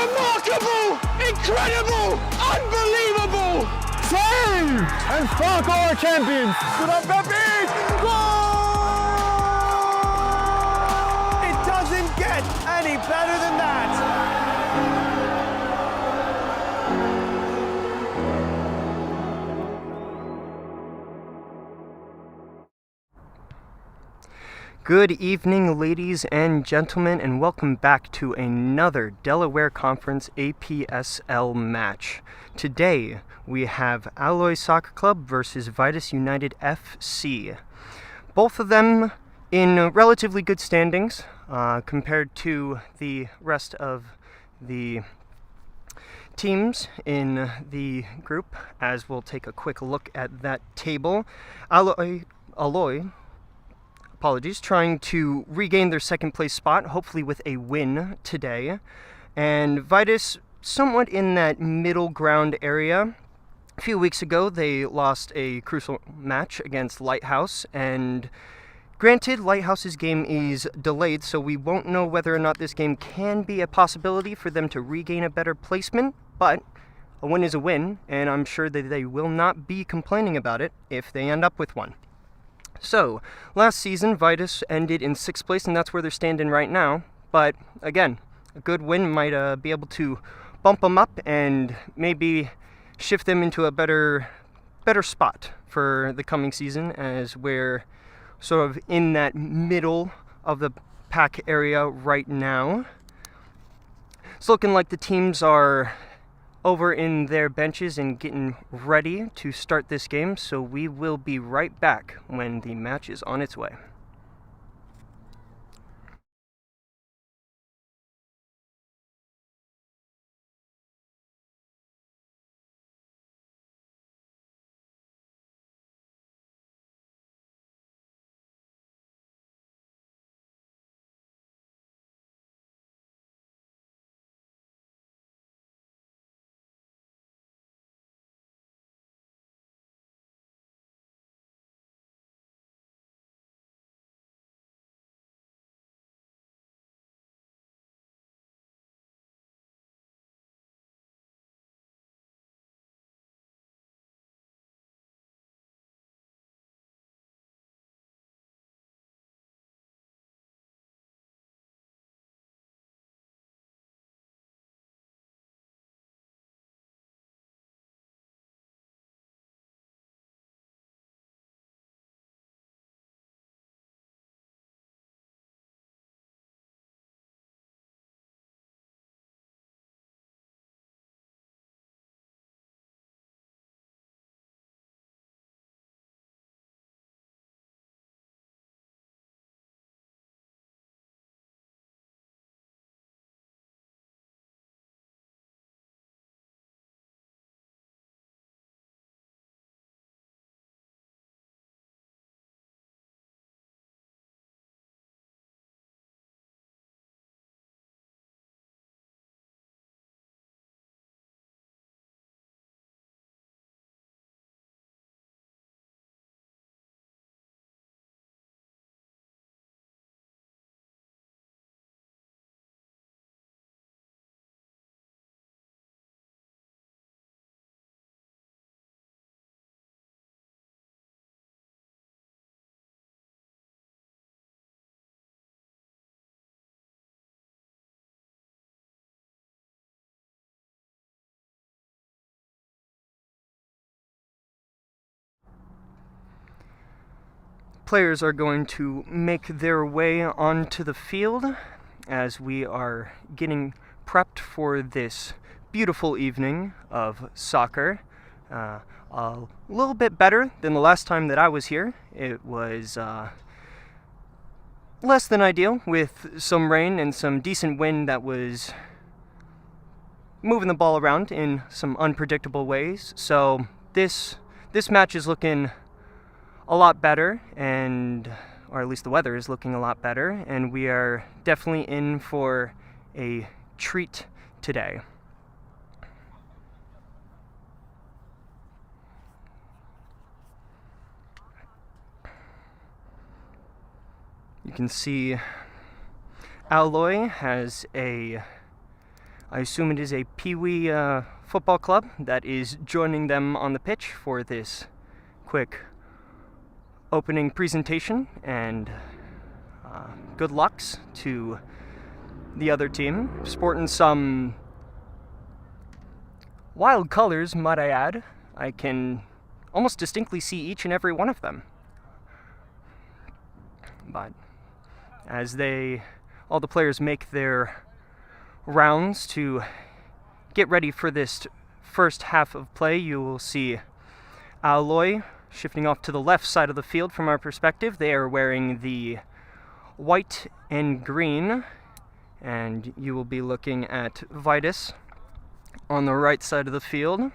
Remarkable! Incredible! Unbelievable! Save! And Falco are champions! Good on, Pepe! Goal! It doesn't get any better than that! Good evening, ladies and gentlemen, and welcome back to another Delaware Conference APSL match. Today, we have Alloy Soccer Club versus Vidas United FC. Both of them in relatively good standings compared to the rest of the teams in the group, as we'll take a quick look at that table. Alloy trying to regain their second place spot, hopefully with a win today. And Vidas, somewhat in that middle ground area. A few weeks ago, they lost a crucial match against Lighthouse, and granted, Lighthouse's game is delayed, so we won't know whether or not this game can be a possibility for them to regain a better placement, but a win is a win, and I'm sure that they will not be complaining about it if they end up with one. So, last season, Vidas ended in 6th place, and that's where they're standing right now. But, again, a good win might be able to bump them up and maybe shift them into a better spot for the coming season, as we're sort of in that middle of the pack area right now. It's looking like the teams are over in their benches and getting ready to start this game, so we will be right back when the match is on its way. Players are going to make their way onto the field as we are getting prepped for this beautiful evening of soccer. A little bit better than the last time that I was here. It was less than ideal, with some rain and some decent wind that was moving the ball around in some unpredictable ways. So this match is looking a lot better, or at least the weather is looking a lot better, and we are definitely in for a treat today. You can see Alloy has a I assume it is a Pee-wee football club that is joining them on the pitch for this quick opening presentation, and good lucks to the other team, sporting some wild colors, might I add. I can almost distinctly see each and every one of them. But as all the players make their rounds to get ready for this first half of play, you will see Alloy shifting off to the left side of the field from our perspective. They are wearing the white and green, and you will be looking at Vidas on the right side of the field.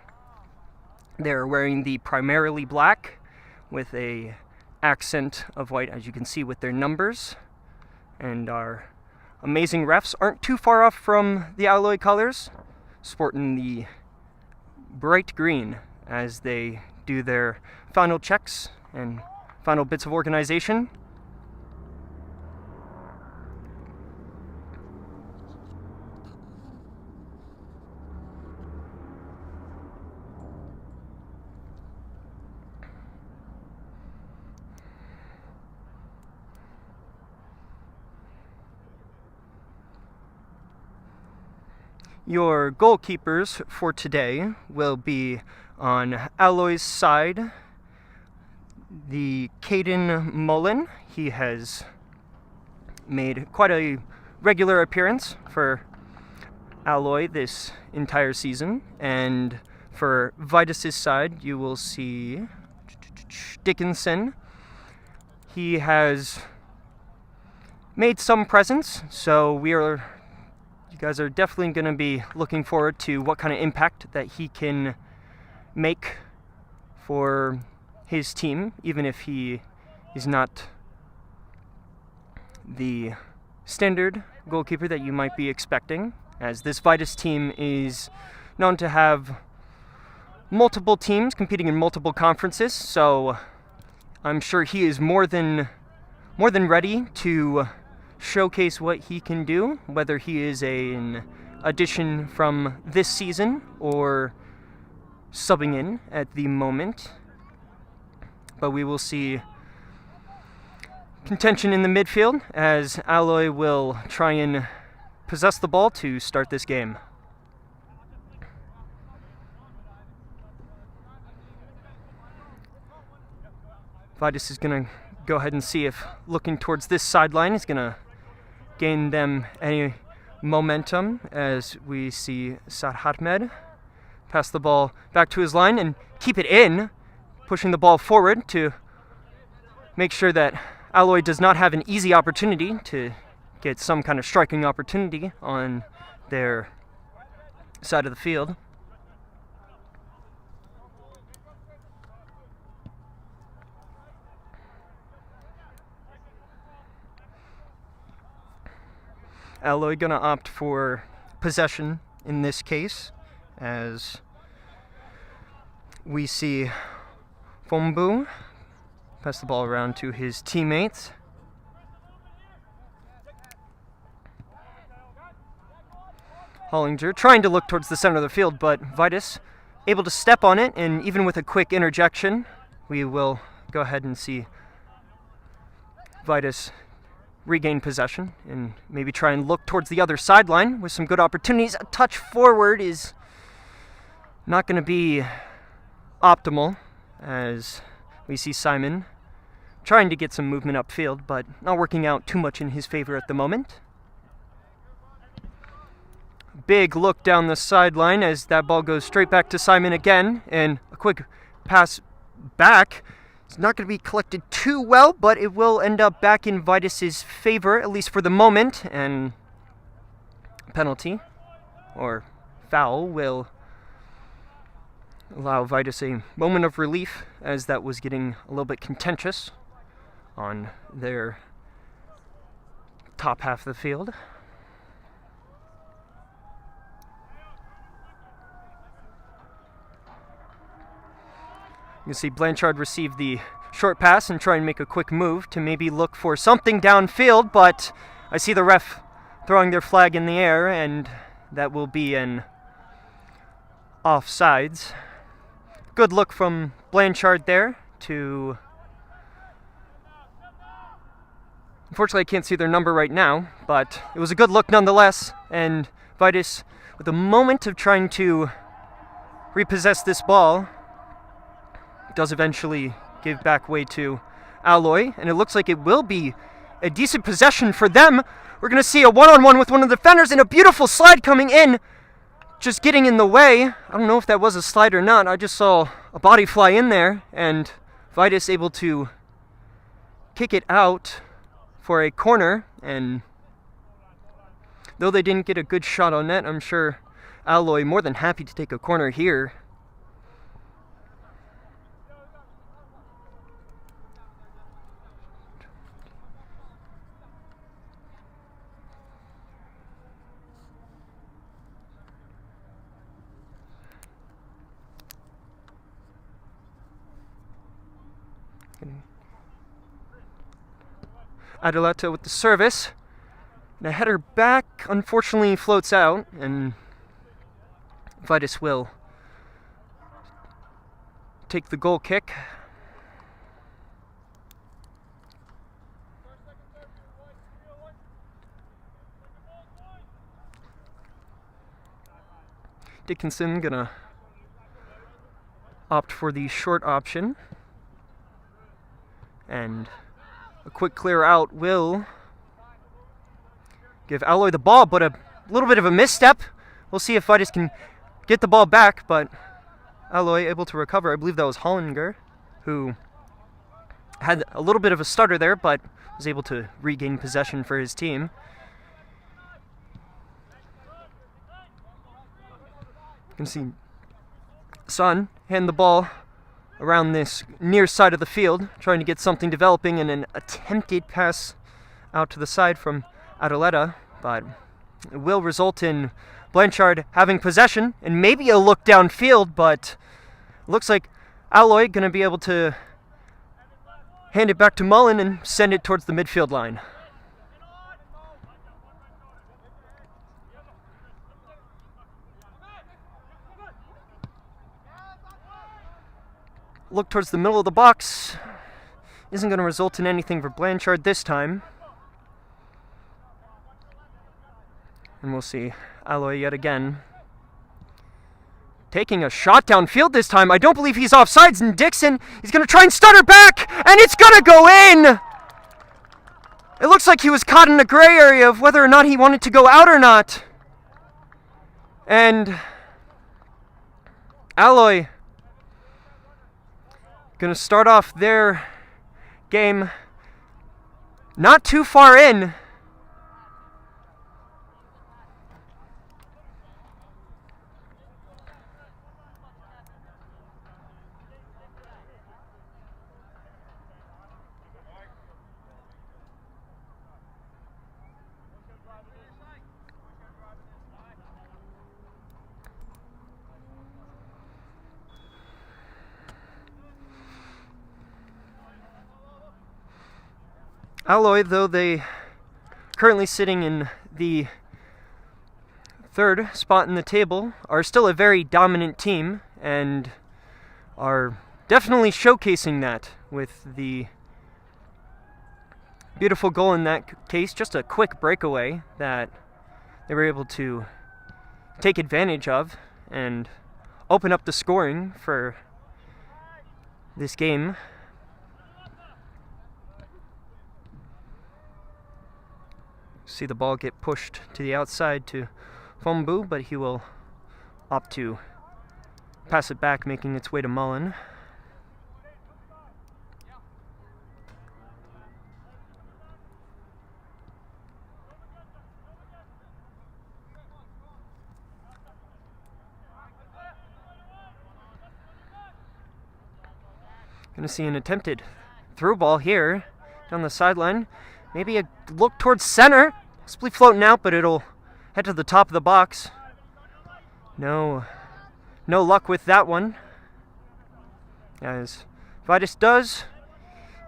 They're wearing the primarily black with a accent of white, as you can see with their numbers. And our amazing refs aren't too far off from the Alloy colors, sporting the bright green as they do their final checks and final bits of organization. Your goalkeepers for today will be on Alloy's side, the Caden Mullen. He has made quite a regular appearance for Alloy this entire season. And for Vidas' side, you will see Dickinson. He has made some presence, so you guys are definitely going to be looking forward to what kind of impact that he can make for his team, even if he is not the standard goalkeeper that you might be expecting, as this Vidas team is known to have multiple teams competing in multiple conferences, so I'm sure he is more than ready to showcase what he can do, whether he is an addition from this season or subbing in at the moment. But we will see contention in the midfield as Alloy will try and possess the ball to start this game. Vidas is going to go ahead and see if looking towards this sideline is going to gain them any momentum, as we see Sarhatmed pass the ball back to his line and keep it in, pushing the ball forward to make sure that Alloy does not have an easy opportunity to get some kind of striking opportunity on their side of the field. Alloy gonna opt for possession in this case, as we see Fombu pass the ball around to his teammates. Hollinger trying to look towards the center of the field, but Vidas able to step on it, and even with a quick interjection, we will go ahead and see Vidas regain possession and maybe try and look towards the other sideline with some good opportunities. A touch forward is not going to be optimal, as we see Simon trying to get some movement upfield, but not working out too much in his favor at the moment. Big look down the sideline as that ball goes straight back to Simon again, and a quick pass back. It's not going to be collected too well, but it will end up back in Vidas' favor, at least for the moment, and penalty or foul will allow Vidas a moment of relief, as that was getting a little bit contentious on their top half of the field. You can see Blanchard receive the short pass and try and make a quick move to maybe look for something downfield, but I see the ref throwing their flag in the air, and that will be an offsides. Good look from Blanchard there to... Unfortunately, I can't see their number right now, but it was a good look nonetheless, and Vidas, with a moment of trying to repossess this ball, does eventually give back way to Alloy, and it looks like it will be a decent possession for them. We're going to see a one-on-one with one of the defenders, and a beautiful slide coming in, just getting in the way. I don't know if that was a slide or not. I just saw a body fly in there, and Vidas able to kick it out for a corner, and though they didn't get a good shot on net, I'm sure Alloy more than happy to take a corner here. Adeletta with the service. The header back unfortunately floats out, and Vidas will take the goal kick. Dickinson gonna opt for the short option, and a quick clear out will give Alloy the ball, but a little bit of a misstep. We'll see if Vidas can get the ball back, but Alloy able to recover. I believe that was Hollinger, who had a little bit of a stutter there, but was able to regain possession for his team. You can see Son hand the ball around this near side of the field, trying to get something developing, and an attempted pass out to the side from Adeletta, but it will result in Blanchard having possession and maybe a look downfield, but it looks like Alloy going to be able to hand it back to Mullen and send it towards the midfield line. Look towards the middle of the box. Isn't going to result in anything for Blanchard this time. And we'll see Alloy yet again taking a shot downfield this time. I don't believe he's offsides, and Dixon, he's going to try and stutter back, and it's going to go in! It looks like he was caught in a gray area of whether or not he wanted to go out or not. And Alloy going to start off their game not too far in. Alloy, though they currently sitting in the third spot in the table, are still a very dominant team and are definitely showcasing that with the beautiful goal in that case. Just a quick breakaway that they were able to take advantage of and open up the scoring for this game. See the ball get pushed to the outside to Fombu, but he will opt to pass it back, making its way to Mullen. Gonna see an attempted through ball here down the sideline. Maybe a look towards center. Possibly floating out, but it'll head to the top of the box. No luck with that one. As Vidas does,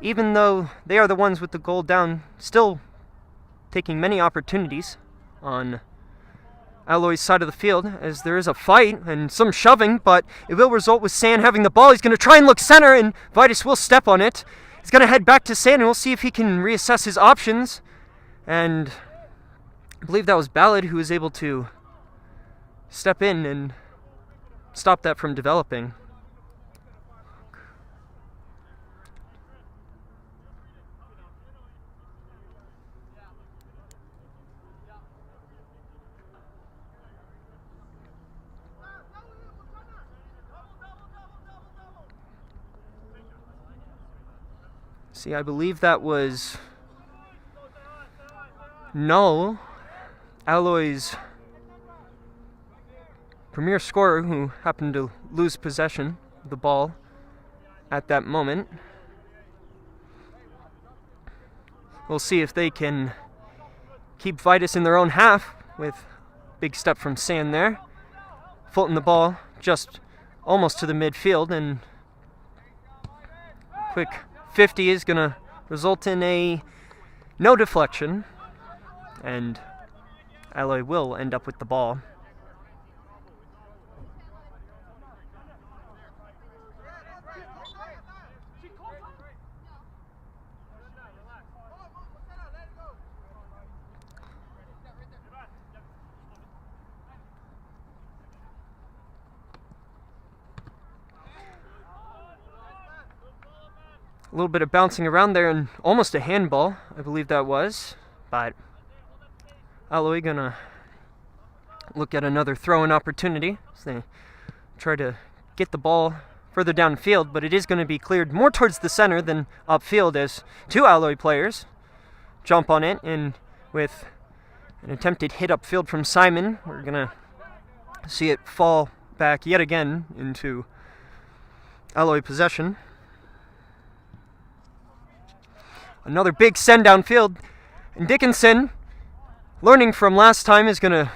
even though they are the ones with the goal down, still taking many opportunities on Alloy's side of the field, as there is a fight and some shoving, but it will result with San having the ball. He's going to try and look center, and Vidas will step on it. He's going to head back to San, and we'll see if he can reassess his options. And I believe that was Ballard who was able to step in and stop that from developing. See, I believe that was Null, Alloy's premier scorer, who happened to lose possession of the ball at that moment. We'll see if they can keep Vidas in their own half with big step from San there. Fulton the ball just almost to the midfield, and quick 50 is going to result in a no deflection, and Alloy will end up with the ball. A little bit of bouncing around there and almost a handball, I believe that was. But Alloy gonna look at another throw-in opportunity as they try to get the ball further downfield, but it is going to be cleared more towards the center than upfield as two Alloy players jump on it, and with an attempted hit upfield from Simon, we're going to see it fall back yet again into Alloy possession. Another big send downfield, and Dickinson, learning from last time, is going to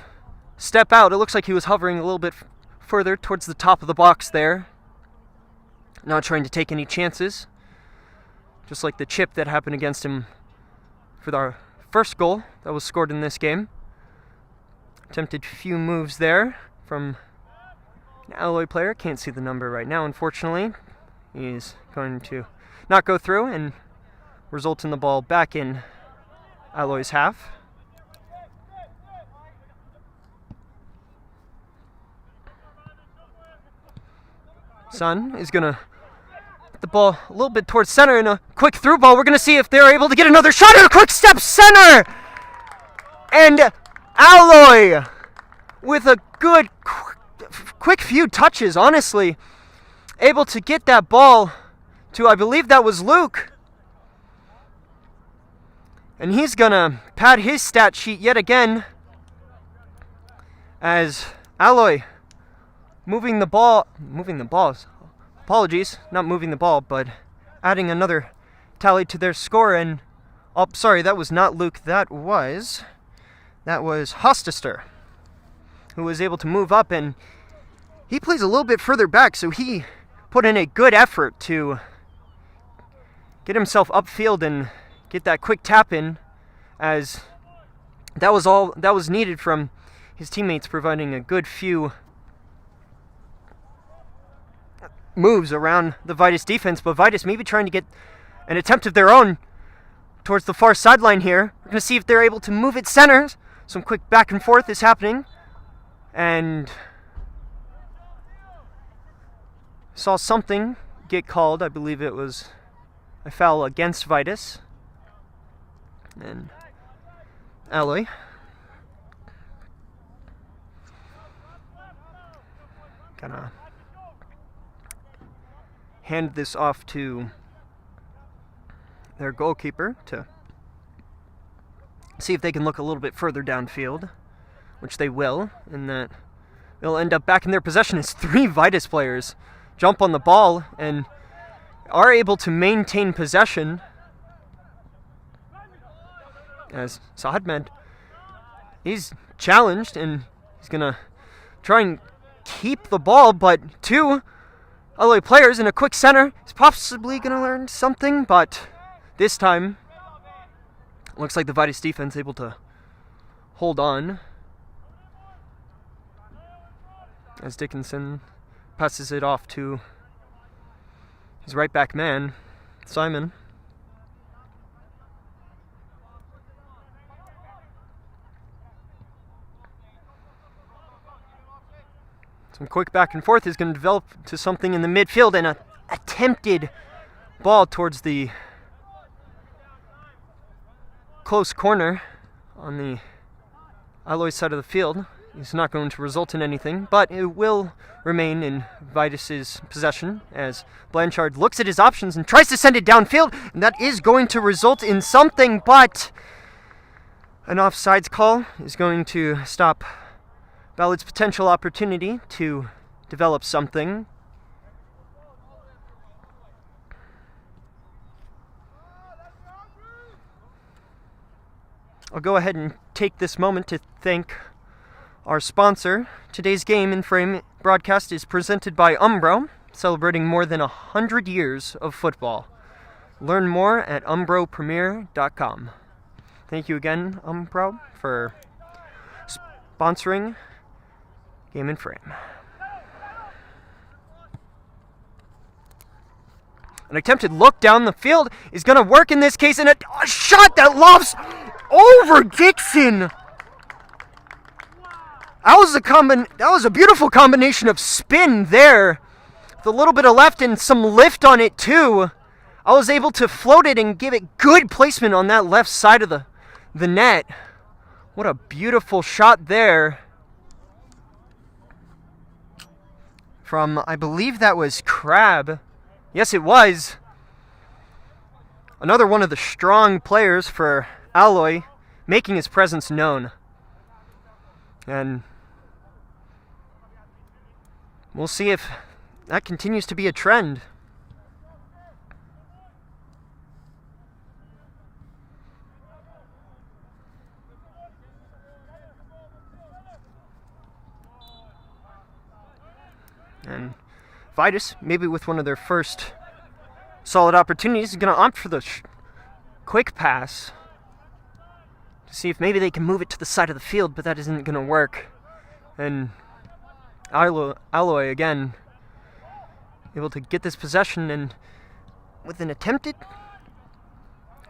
step out. It looks like he was hovering a little bit further towards the top of the box there, not trying to take any chances, just like the chip that happened against him for our first goal that was scored in this game. Attempted few moves there from an Alloy player. Can't see the number right now, unfortunately. He's going to not go through and result in the ball back in Alloy's half. Sun is going to put the ball a little bit towards center in a quick through ball. We're going to see if they're able to get another shot and a quick step center. And Alloy with a good quick few touches, honestly, able to get that ball to, I believe that was Luke. And he's going to pad his stat sheet yet again as Alloy moving the balls. Apologies, not moving the ball, but adding another tally to their score. And, oh, sorry, that was not Luke. That was Hostester, who was able to move up, and he plays a little bit further back, so he put in a good effort to get himself upfield and get that quick tap in, as that was all that was needed from his teammates, providing a good few moves around the Vidas defense. But Vidas maybe trying to get an attempt of their own towards the far sideline here. We're going to see if they're able to move it center. Some quick back and forth is happening, and saw something get called. I believe it was a foul against Vidas. And Alloy gonna hand this off to their goalkeeper to see if they can look a little bit further downfield, which they will, and that they'll end up back in their possession as three Vidas players jump on the ball and are able to maintain possession, as Saadmed, he's challenged and he's gonna try and keep the ball, but two Alloy players in a quick center is possibly gonna learn something, but this time looks like the Vidas defense able to hold on as Dickinson passes it off to his right back man, Simon. Some quick back and forth is going to develop to something in the midfield, and a attempted ball towards the close corner on the Alloy side of the field is not going to result in anything, but it will remain in Vidas' possession as Blanchard looks at his options and tries to send it downfield, and that is going to result in something, but an offsides call is going to stop Ballard's potential opportunity to develop something. I'll go ahead and take this moment to thank our sponsor. Today's Game in Frame broadcast is presented by Umbro, celebrating more than 100 years of football. Learn more at umbropremier.com. Thank you again, Umbro, for sponsoring Game in Frame. An attempted look down the field is going to work in this case, and a shot that lofts over Dixon. That was a beautiful combination of spin there, with a little bit of left and some lift on it too. I was able to float it and give it good placement on that left side of the net. What a beautiful shot there. From, I believe that was Crab. Yes, it was. Another one of the strong players for Alloy, making his presence known. And we'll see if that continues to be a trend. And Vidas, maybe with one of their first solid opportunities, is going to opt for the quick pass to see if maybe they can move it to the side of the field, but that isn't going to work. And Alloy again able to get this possession, and with an attempted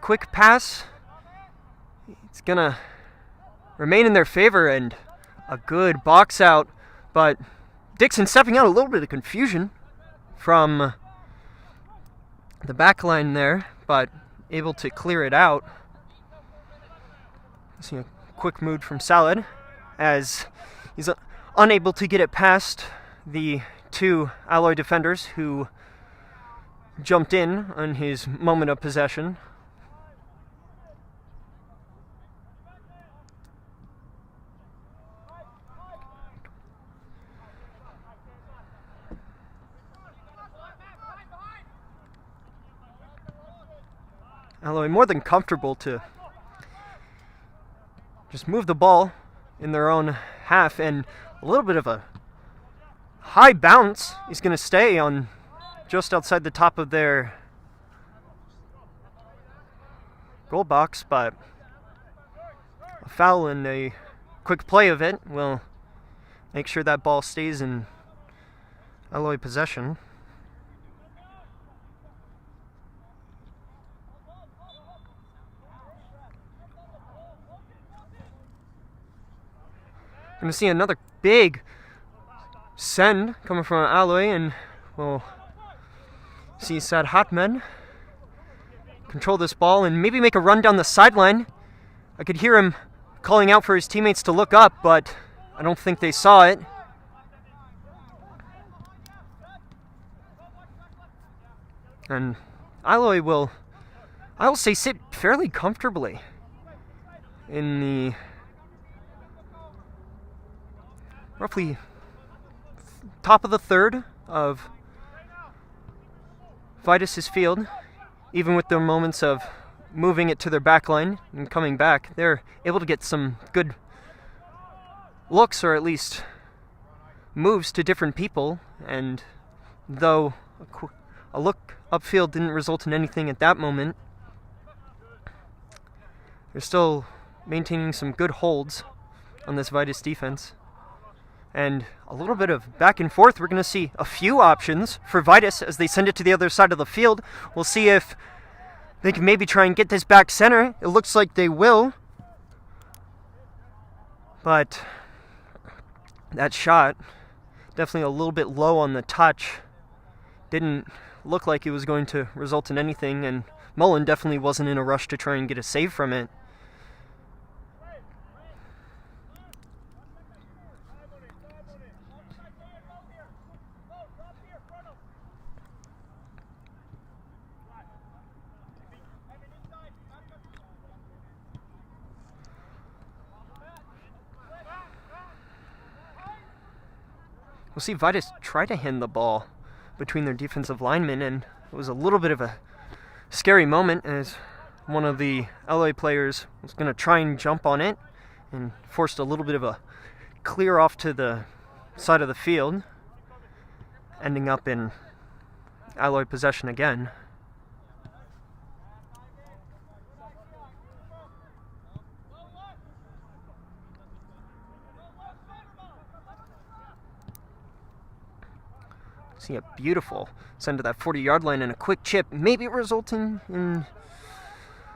quick pass, it's going to remain in their favor, and a good box out, but Dixon stepping out, a little bit of confusion from the back line there, but able to clear it out. See a quick move from Salad as he's unable to get it past the two Alloy defenders who jumped in on his moment of possession. Alloy more than comfortable to just move the ball in their own half, and a little bit of a high bounce is going to stay on just outside the top of their goal box, but a foul and a quick play of it will make sure that ball stays in Alloy possession. Going to see another big send coming from Alloy, and we'll see Sad Hotman control this ball and maybe make a run down the sideline. I could hear him calling out for his teammates to look up, but I don't think they saw it. And Alloy will, I will say, sit fairly comfortably in the roughly top of the third of Vidas' field. Even with their moments of moving it to their back line and coming back, they're able to get some good looks, or at least moves to different people. And though a look upfield didn't result in anything at that moment, they're still maintaining some good holds on this Vidas defense. And a little bit of back and forth. We're going to see a few options for Vidas as they send it to the other side of the field. We'll see if they can maybe try and get this back center. It looks like they will. But that shot, definitely a little bit low on the touch. Didn't look like it was going to result in anything, and Mullen definitely wasn't in a rush to try and get a save from it. We'll see Vidas try to hand the ball between their defensive linemen, and it was a little bit of a scary moment as one of the LA players was going to try and jump on it and forced a little bit of a clear off to the side of the field, ending up in Alloy possession again. See a beautiful send to that 40-yard line and a quick chip, maybe resulting in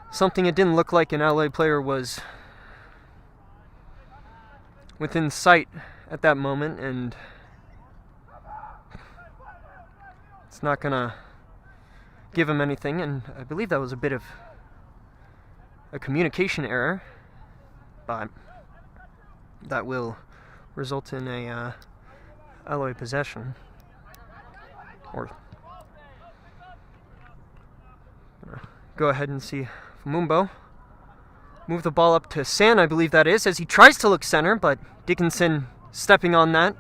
something it didn't look like an LA player was within sight at that moment, and it's not gonna give him anything. And I believe that was a bit of a communication error, but that will result in a LA possession. Or go ahead and see Mumbo move the ball up to San, I believe that is, as he tries to look center, but Dickinson stepping on that.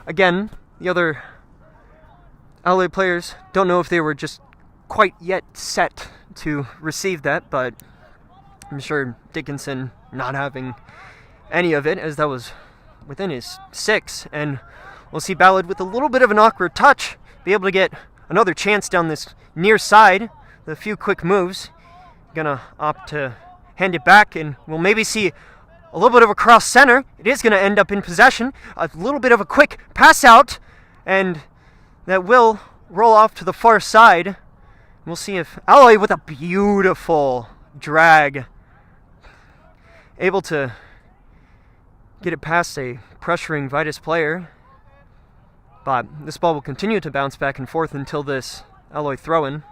Again, the other LA players don't know if they were just quite yet set to receive that, but I'm sure Dickinson not having any of it, as that was within his 6, and we'll see Ballard with a little bit of an awkward touch be able to get another chance down this near side. The few quick moves, gonna opt to hand it back, and we'll maybe see a little bit of a cross center. It is gonna end up in possession. A little bit of a quick pass out, and that will roll off to the far side. We'll see if Alloy, with a beautiful drag, able to get it past a pressuring Vidas player. But this ball will continue to bounce back and forth until this Alloy throw-in.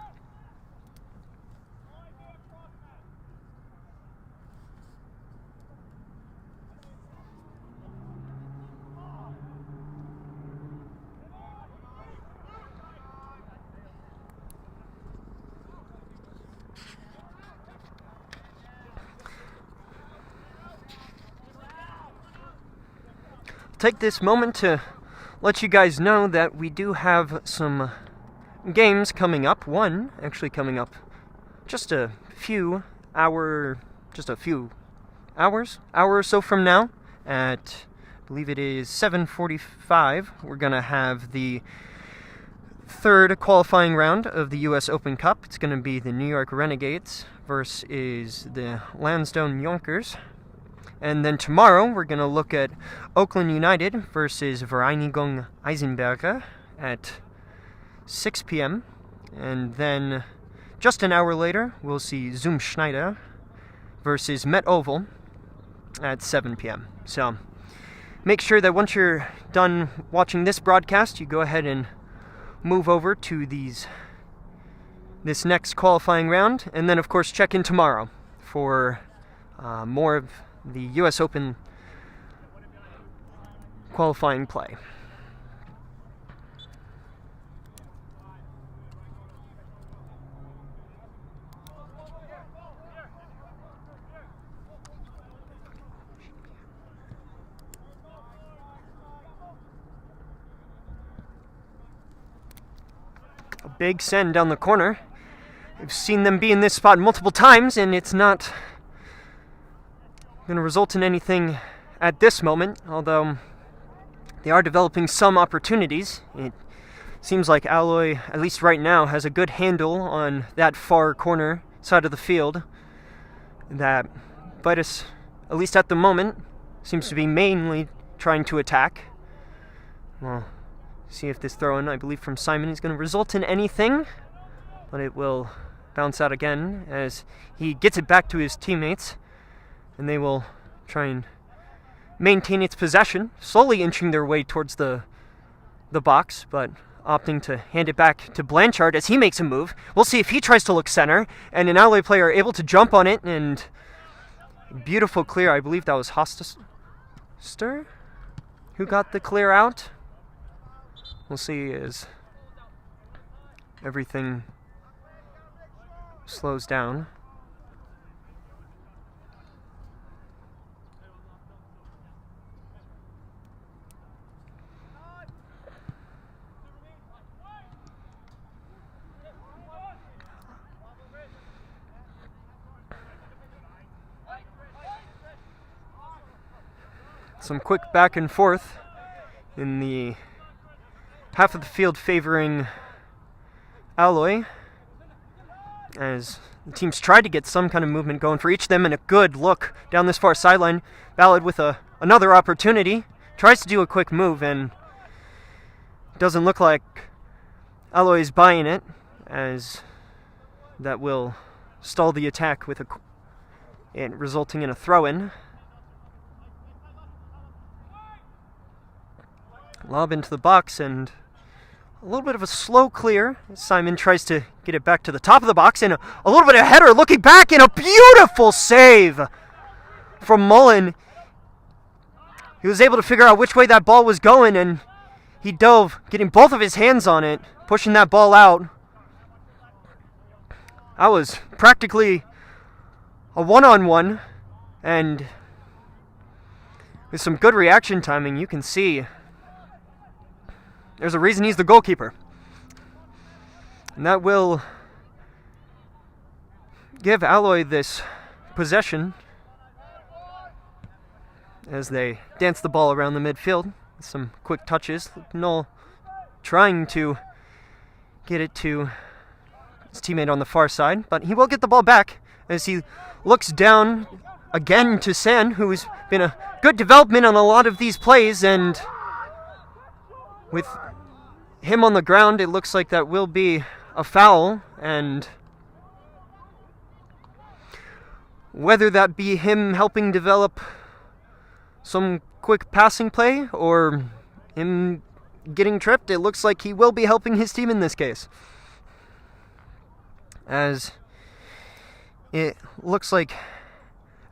Take this moment to let you guys know that we do have some games coming up. One actually coming up just a few hour or so from now at, I believe it is 7:45. We're gonna have the third qualifying round of the U.S. Open Cup. It's gonna be the New York Renegades versus the Lansdowne Yonkers. And then tomorrow, we're going to look at Oakland United versus Vereinigung Eisenberger at 6 p.m. And then just an hour later, we'll see Zoom Schneider versus Met Oval at 7 p.m. So make sure that once you're done watching this broadcast, you go ahead and move over to this next qualifying round. And then, of course, check in tomorrow for more of the U.S. Open qualifying play. A big send down the corner. We've seen them be in this spot multiple times, and it's not going to result in anything at this moment, although they are developing some opportunities. It seems like Alloy, at least right now, has a good handle on that far corner side of the field that Vidas, at least at the moment, seems to be mainly trying to attack. Well, see if this throw-in, I believe from Simon, is going to result in anything, but it will bounce out again as he gets it back to his teammates, and they will try and maintain its possession, slowly inching their way towards the box, but opting to hand it back to Blanchard as he makes a move. We'll see if he tries to look center, and an Alloy player able to jump on it, and beautiful clear. I believe that was Hoster who got the clear out. We'll see as everything slows down. Some quick back and forth in the half of the field favoring Alloy, as the teams tried to get some kind of movement going for each of them, and a good look down this far sideline. Ballard with another opportunity, tries to do a quick move, and doesn't look like Alloy is buying it, as that will stall the attack with and resulting in a throw-in. Lob into the box, and a little bit of a slow clear. Simon tries to get it back to the top of the box, and a little bit of header looking back, and a beautiful save from Mullen. He was able to figure out which way that ball was going, and he dove, getting both of his hands on it, pushing that ball out. That was practically a one-on-one, and with some good reaction timing, you can see there's a reason he's the goalkeeper. And that will give Alloy this possession as they dance the ball around the midfield. Some quick touches. Knoll trying to get it to his teammate on the far side, but he will get the ball back as he looks down again to San, who has been a good development on a lot of these plays, and with him on the ground, it looks like that will be a foul, and whether that be him helping develop some quick passing play or him getting tripped, it looks like he will be helping his team in this case, as it looks like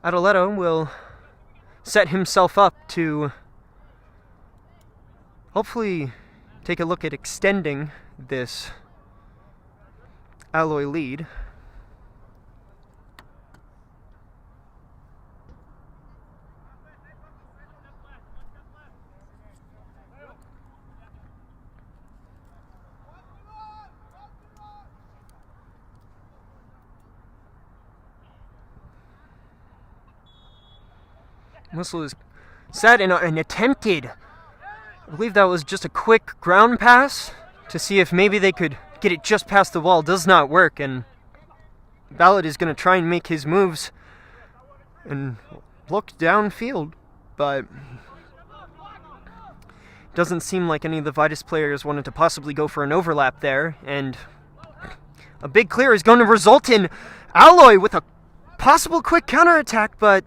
Adeletto will set himself up to hopefully take a look at extending this Alloy lead. Whistle is set and attempted. I believe that was just a quick ground pass to see if maybe they could get it just past the wall. Does not work, and Ballard is going to try and make his moves and look downfield, but doesn't seem like any of the Vidas players wanted to possibly go for an overlap there, and a big clear is going to result in Alloy with a possible quick counterattack, but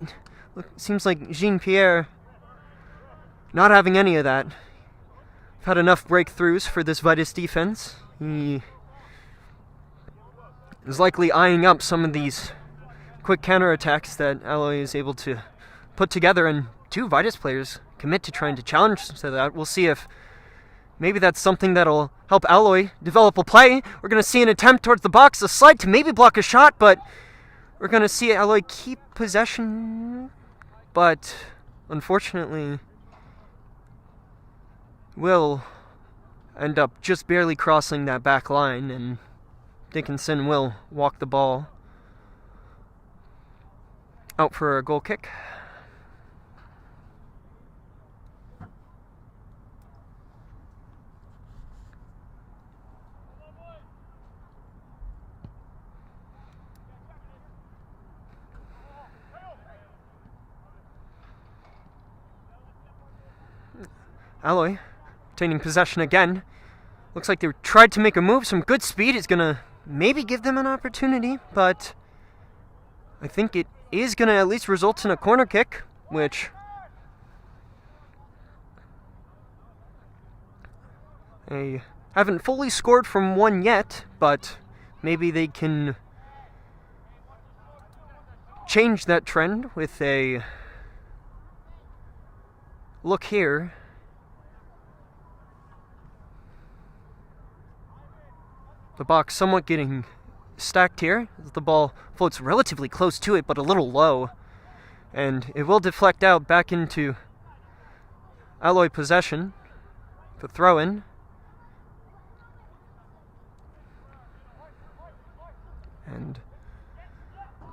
seems like Jean-Pierre not having any of that. Had enough breakthroughs for this Vidas defense. He is likely eyeing up some of these quick counterattacks that Alloy is able to put together, and two Vidas players commit to trying to challenge to that. We'll see if maybe that's something that'll help Alloy develop a play. We're going to see an attempt towards the box, a slide to maybe block a shot, but we're going to see Alloy keep possession, but unfortunately will end up just barely crossing that back line, and Dickinson will walk the ball out for a goal kick. Alloy obtaining possession again. Looks like they tried to make a move. Some good speed is going to maybe give them an opportunity, but I think it is going to at least result in a corner kick, which they haven't fully scored from one yet, but maybe they can change that trend with a look here. The box somewhat getting stacked here. The ball floats relatively close to it, but a little low. And it will deflect out back into Alloy possession for throw-in. And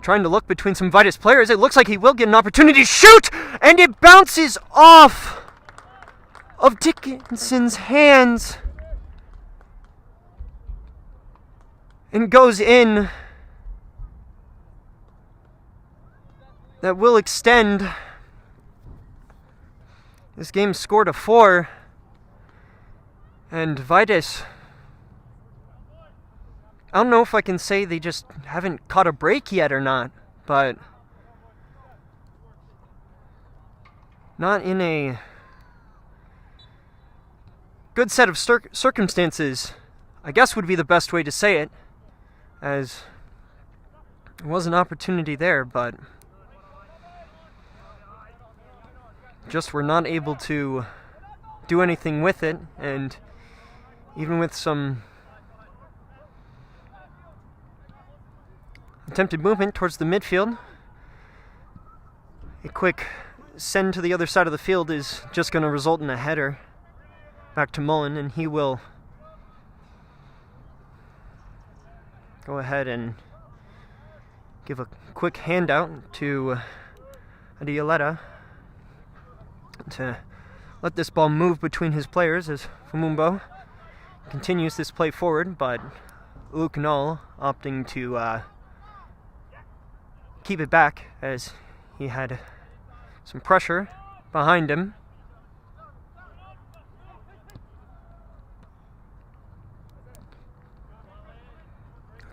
trying to look between some Vidas players. It looks like he will get an opportunity to shoot! And it bounces off of Dickinson's hands and goes in. That will extend. This game scored a 4. And Vidas, I don't know if I can say they just haven't caught a break yet or not, but not in a good set of circumstances, I guess would be the best way to say it, as there was an opportunity there, but just were not able to do anything with it. And even with some attempted movement towards the midfield, a quick send to the other side of the field is just going to result in a header back to Mullen, and he will go ahead and give a quick handout to Adioleta to let this ball move between his players as Famumbo continues this play forward, but Luke Null opting to keep it back as he had some pressure behind him.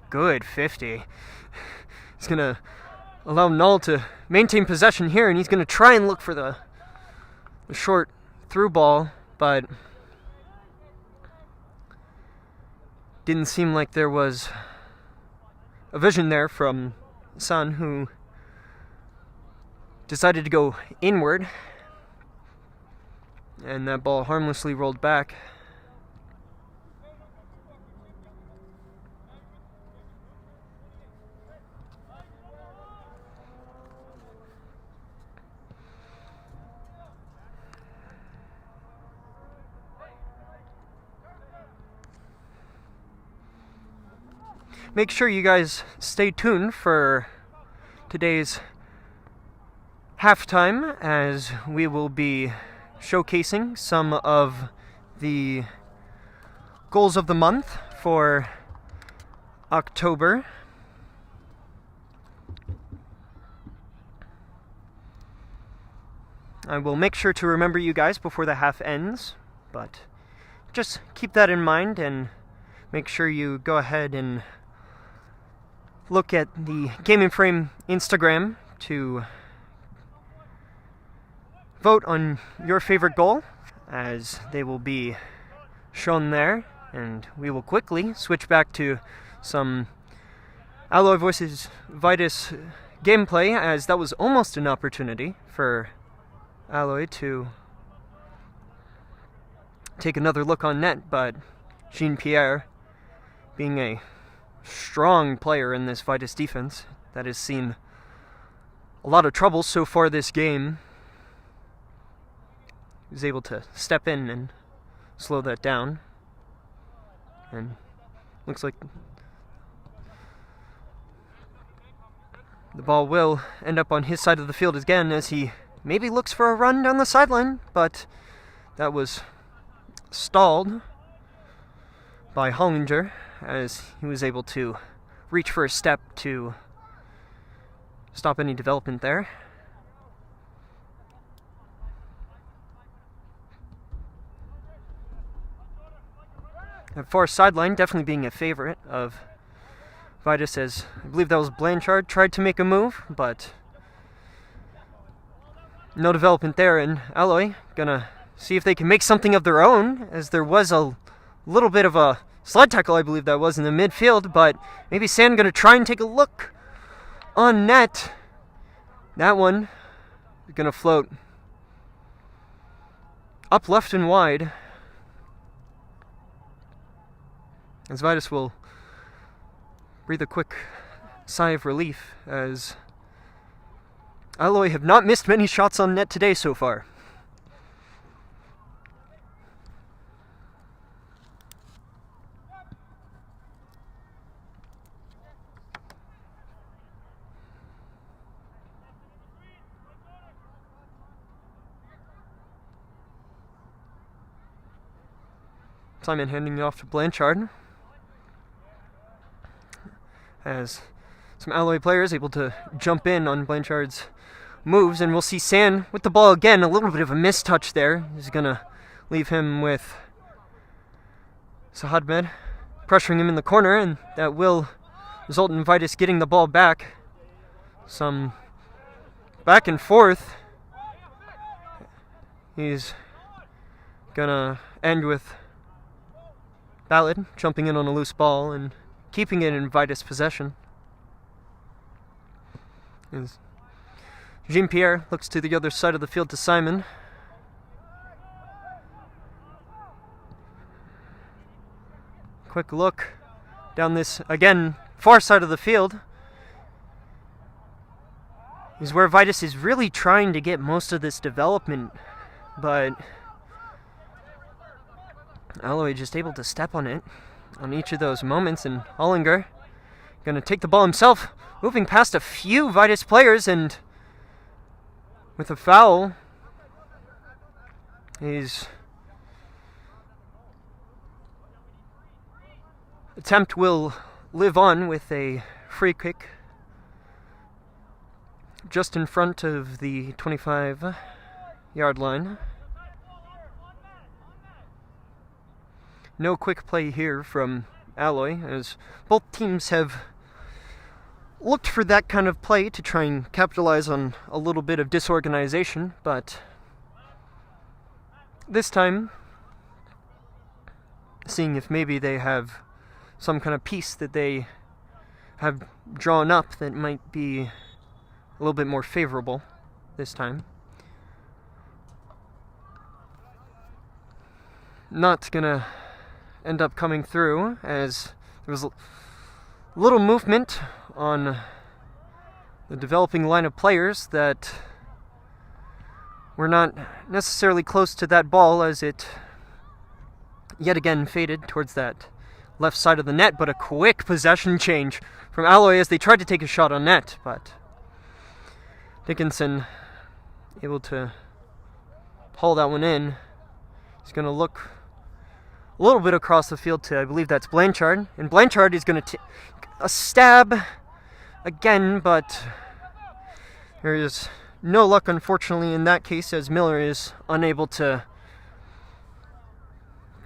Good 50. He's going to allow Null to maintain possession here, and he's going to try and look for the short through ball, but didn't seem like there was a vision there from Son, who decided to go inward, and that ball harmlessly rolled back. Make sure you guys stay tuned for today's halftime, as we will be showcasing some of the goals of the month for October. I will make sure to remember you guys before the half ends, but just keep that in mind and make sure you go ahead and look at the Gaming Frame Instagram to vote on your favorite goal, as they will be shown there. And we will quickly switch back to some Alloy Voices Vidas gameplay, as that was almost an opportunity for Alloy to take another look on net, but Jean-Pierre, being a strong player in this Vidas defense that has seen a lot of trouble so far this game, was able to step in and slow that down. And looks like the ball will end up on his side of the field again, as he maybe looks for a run down the sideline, but that was stalled by Hollinger, as he was able to reach for a step to stop any development there. That far sideline definitely being a favorite of Vidas, as I believe that was Blanchard tried to make a move, but no development there, and Alloy gonna see if they can make something of their own, as there was a little bit of a slide tackle, I believe that was, in the midfield, but maybe San gonna try and take a look on net. That one is gonna float up left and wide, as Vidas will breathe a quick sigh of relief, as Alloy have not missed many shots on net today so far. Simon handing it off to Blanchard, as some Alloy players able to jump in on Blanchard's moves, and we'll see San with the ball again. A little bit of a mistouch there. He's gonna leave him with Sahadmed pressuring him in the corner, and that will result in Vidas getting the ball back. Some back and forth. He's gonna end with Ballard jumping in on a loose ball and keeping it in Vidas possession. As Jean-Pierre looks to the other side of the field to Simon. Quick look down this, again, far side of the field is where Vidas is really trying to get most of this development, but Alloy just able to step on it on each of those moments, and Hollinger gonna take the ball himself, moving past a few Vidas players, and with a foul, his attempt will live on with a free kick just in front of the 25-yard line. No quick play here from Alloy, as both teams have looked for that kind of play to try and capitalize on a little bit of disorganization, but this time, seeing if maybe they have some kind of piece that they have drawn up that might be a little bit more favorable this time. Not gonna end up coming through, as there was little movement on the developing line of players that were not necessarily close to that ball, as it yet again faded towards that left side of the net. But a quick possession change from Alloy as they tried to take a shot on net, but Dickinson able to haul that one in. He's going to look a little bit across the field to, I believe that's Blanchard, and Blanchard is going to take a stab again, but there is no luck, unfortunately, in that case, as Miller is unable to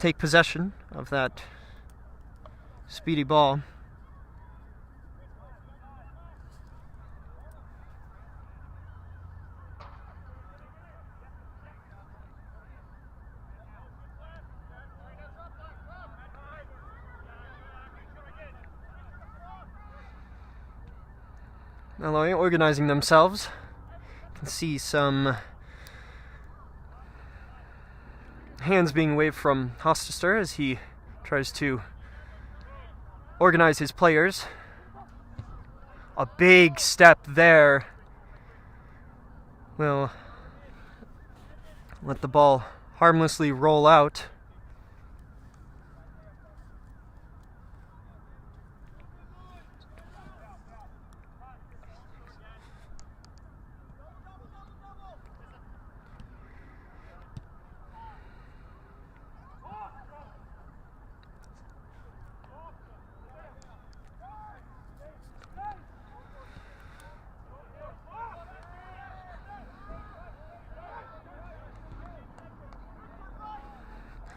take possession of that speedy ball. Alloy organizing themselves. You can see some hands being waved from Hostester as he tries to organize his players. A big step there. Will let the ball harmlessly roll out.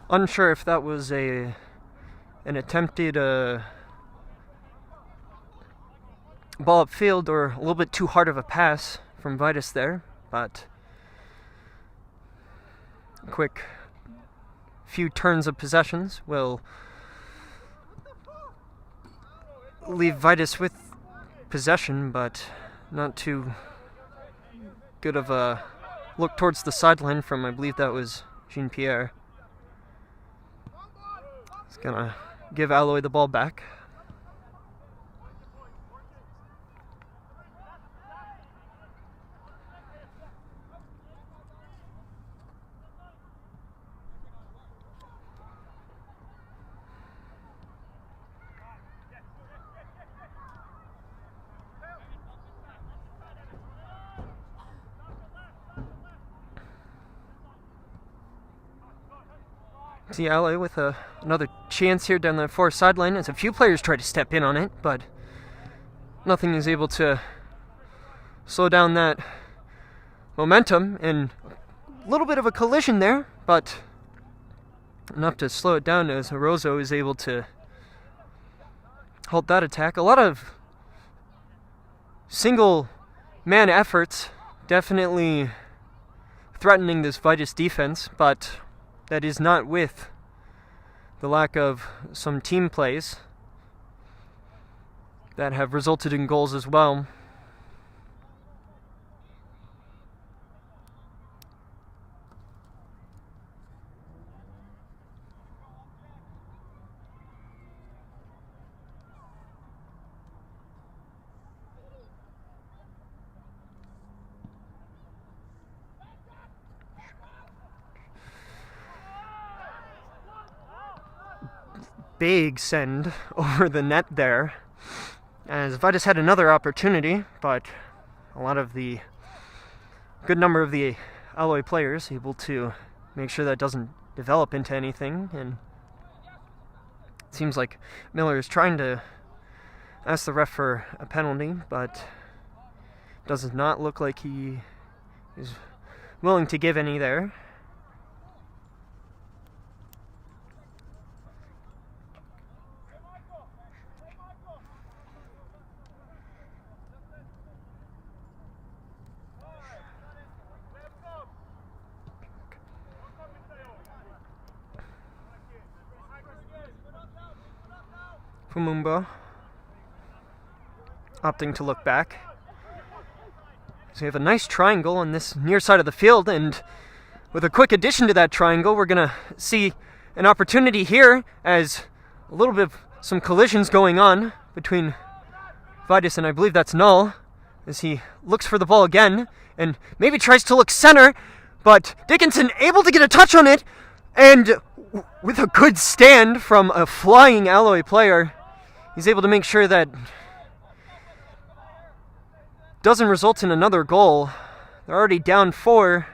Unsure if that was a an attempted ball upfield, or a little bit too hard of a pass from Vidas there, but a quick few turns of possessions will leave Vidas with possession, but not too good of a look towards the sideline from, I believe that was Jean-Pierre. He's gonna give Alloy the ball back. See Alloy with another chance here down the far sideline as a few players try to step in on it, but nothing is able to slow down that momentum, and a little bit of a collision there, but enough to slow it down as Orozo is able to halt that attack. A lot of single man efforts, definitely threatening this Vidas defense, but that is not with the lack of some team plays that have resulted in goals as well. Big send over the net there, as Vidas had another opportunity, but a good number of the Alloy players able to make sure that doesn't develop into anything, and it seems like Miller is trying to ask the ref for a penalty, but does not look like he is willing to give any there. Fumumba opting to look back. So we have a nice triangle on this near side of the field, and with a quick addition to that triangle, we're going to see an opportunity here as a little bit of some collisions going on between Vidas and I believe that's Null, as he looks for the ball again and maybe tries to look center, but Dickinson able to get a touch on it, and with a good stand from a flying Alloy player, he's able to make sure that doesn't result in another goal. They're already down 4.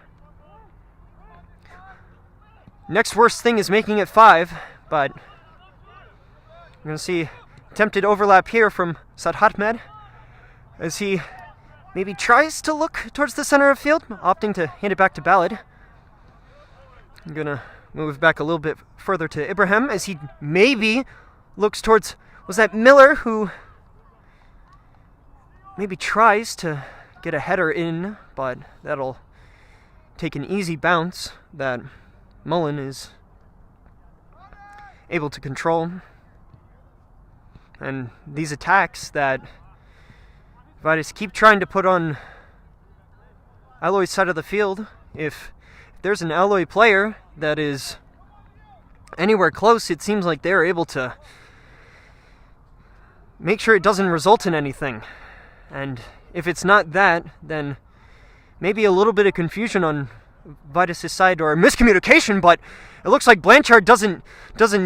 Next worst thing is making it 5, but we're going to see attempted overlap here from Sadhatmed as he maybe tries to look towards the center of field, opting to hand it back to Ballad. I'm going to move back a little bit further to Ibrahim as he maybe looks towards, was that Miller, who maybe tries to get a header in, but that'll take an easy bounce that Mullen is able to control. And these attacks that Vidas keep trying to put on Alloy's side of the field, if there's an Alloy player that is anywhere close, it seems like they're able to make sure it doesn't result in anything. And if it's not that, then maybe a little bit of confusion on Vidas' side or miscommunication, but it looks like Blanchard doesn't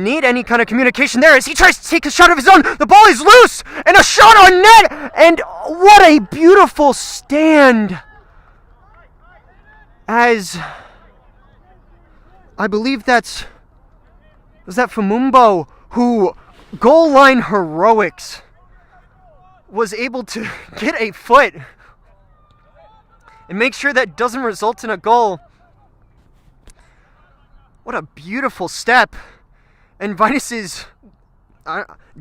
need any kind of communication there as he tries to take a shot of his own. The ball is loose and a shot on net, and what a beautiful stand, as I believe was that Fumumbo who goal line heroics was able to get a foot and make sure that doesn't result in a goal. What a beautiful step. And Vidas is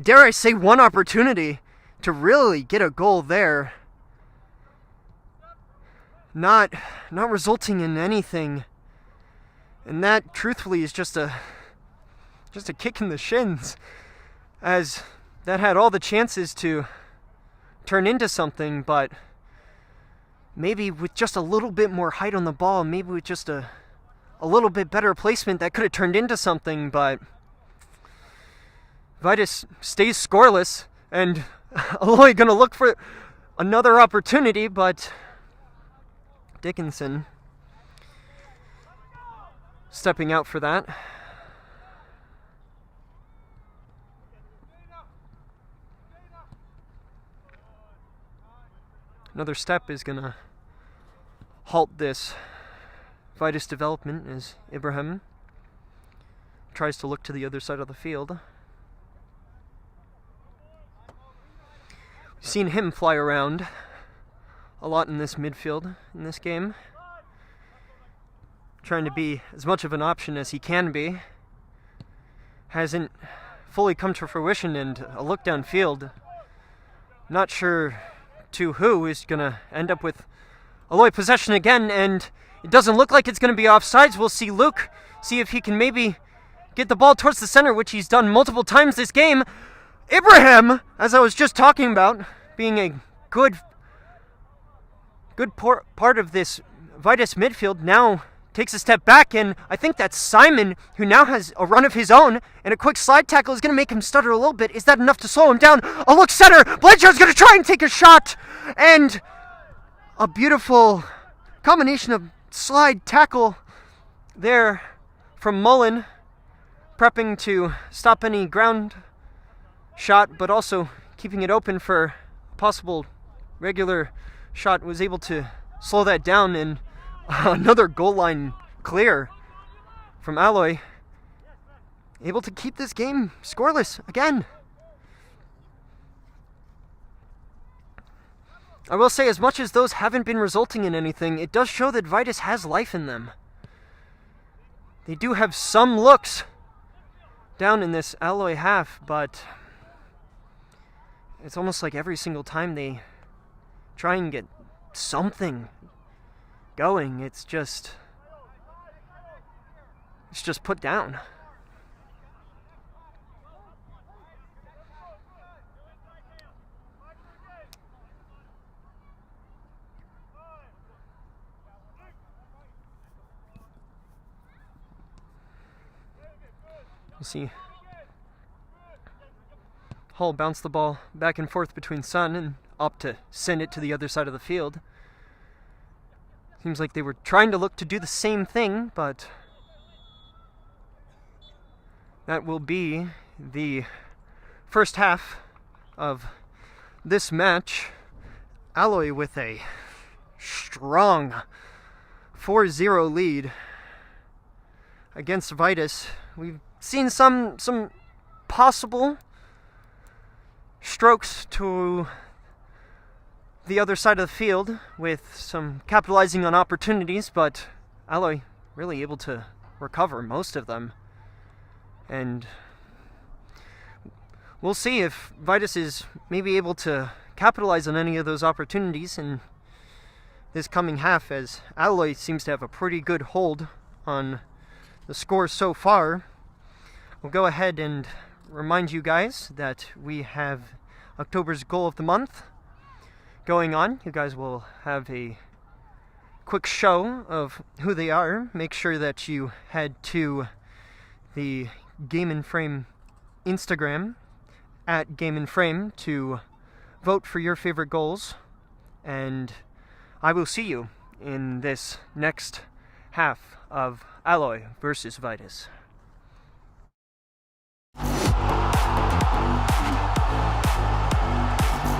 dare I say, one opportunity to really get a goal there. Not resulting in anything. And that, truthfully, is just a kick in the shins, as that had all the chances to turn into something, but maybe with just a little bit more height on the ball, maybe with just a little bit better placement, that could have turned into something, but Vidas stays scoreless, and Aloy gonna look for another opportunity, but Dickinson stepping out for that. Another step is gonna halt this Vidas development as Ibrahim tries to look to the other side of the field. We've seen him fly around a lot in this midfield in this game, trying to be as much of an option as he can be. Hasn't fully come to fruition, and a look downfield, not sure to who is going to end up with Aloy possession again, and it doesn't look like it's going to be offsides. We'll see Luke see if he can maybe get the ball towards the center, which he's done multiple times this game. Ibrahim, as I was just talking about, being a good part of this Vidas midfield, now takes a step back, and I think that's Simon, who now has a run of his own, and a quick slide tackle is going to make him stutter a little bit. Is that enough to slow him down? A look center, Blanchard's going to try and take a shot, and a beautiful combination of slide tackle there from Mullen, prepping to stop any ground shot, but also keeping it open for a possible regular shot. Was able to slow that down, and another goal line clear from Aloy, able to keep this game scoreless again. I will say, as much as those haven't been resulting in anything, it does show that Vidas has life in them. They do have some looks down in this Aloy half, but it's almost like every single time they try and get something going, it's just put down. We'll see Hull bounce the ball back and forth between Sun and opt to send it to the other side of the field. Seems like they were trying to look to do the same thing, but that will be the first half of this match. Aloy with a strong 4-0 lead against Vidas. We've seen some possible strokes to the other side of the field with some capitalizing on opportunities, but Aloy really able to recover most of them. And we'll see if Vidas is maybe able to capitalize on any of those opportunities in this coming half, as Aloy seems to have a pretty good hold on the score so far. We'll go ahead and remind you guys that we have October's Goal of the Month going on. You guys will have a quick show of who they are. Make sure that you head to the Game and Frame Instagram at Game and Frame to vote for your favorite goals, and I will see you in this next half of Aloy versus Vidas.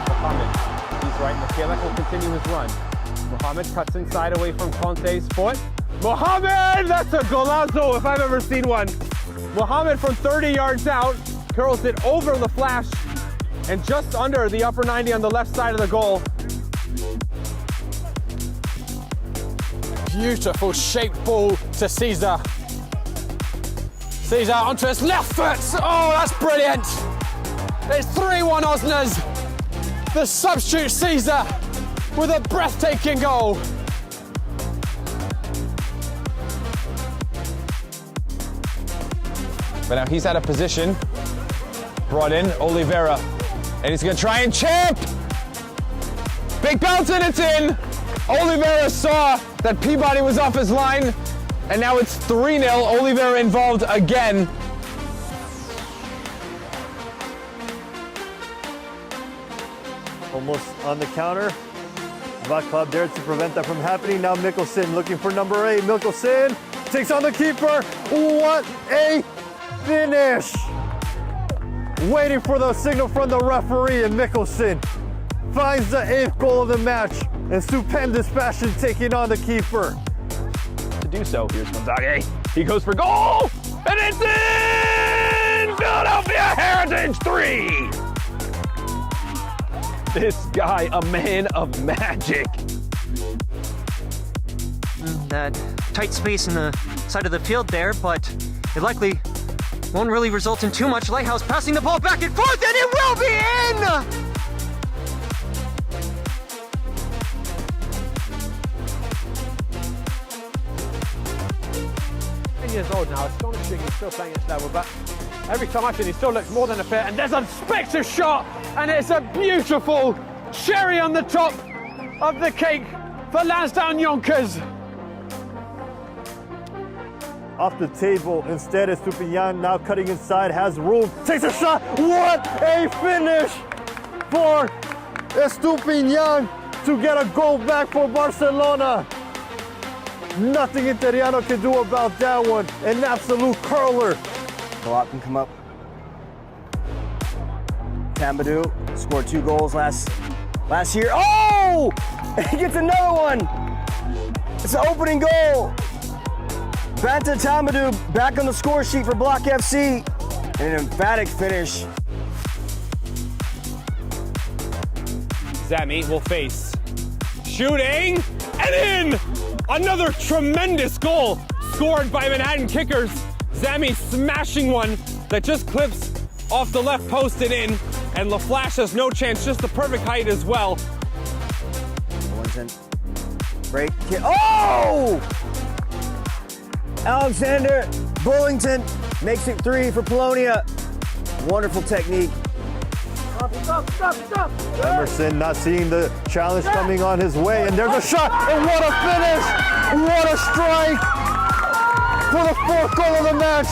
Mohamed, he's right. Michaelek will continue his run. Mohamed cuts inside away from Conte's foot. Mohamed! That's a golazo if I've ever seen one. Mohamed from 30 yards out curls it over the flash and just under the upper 90 on the left side of the goal. Beautiful shaped ball to Caesar. Caesar onto his left foot. Oh, that's brilliant. It's 3-1 Osners. The substitute Caesar with a breathtaking goal. But now he's out of position. Brought in Oliveira. And he's gonna try and chip. Big bounce and it's in. Oliveira saw that Peabody was off his line. And now it's 3-0. Oliveira involved again. Almost on the counter. Yacht Club dared to prevent that from happening. Now Mikkelsen looking for number 8. Mikkelsen takes on the keeper. What a finish! Waiting for the signal from the referee, and Mikkelsen finds the 8th goal of the match in stupendous fashion, taking on the keeper. To do so, here's Gonzaga. He goes for goal, and it's in! Philadelphia Heritage 3! This guy, a man of magic. That tight space in the side of the field there, but it likely won't really result in too much. Lighthouse passing the ball back and forth, and it will be in! 10 years old now, astonishing he's still playing at this level, but every time I see him, he still looks more than a fit, and there's a spectre shot, and it's a beautiful cherry on the top of the cake for Lansdowne Yonkers. Off the table, instead Estupinian now cutting inside, has room, takes a shot. What a finish for Estupinian to get a goal back for Barcelona. Nothing Interiano can do about that one. An absolute curler. A lot can come up. Tambadou scored 2 goals last year. Oh! He gets another one. It's an opening goal. Banta Tambadou back on the score sheet for Block FC. And an emphatic finish. Zami will face. Shooting and in! Another tremendous goal scored by Manhattan Kickers. Zami smashing one that just clips off the left post and in. And LaFlash has no chance, just the perfect height as well. Bullington. Break. Oh! Alexander Bullington makes it 3 for Polonia. Wonderful technique. Emerson not seeing the challenge coming on his way, and there's a shot, and what a finish! What a strike! For the 4th goal of the match,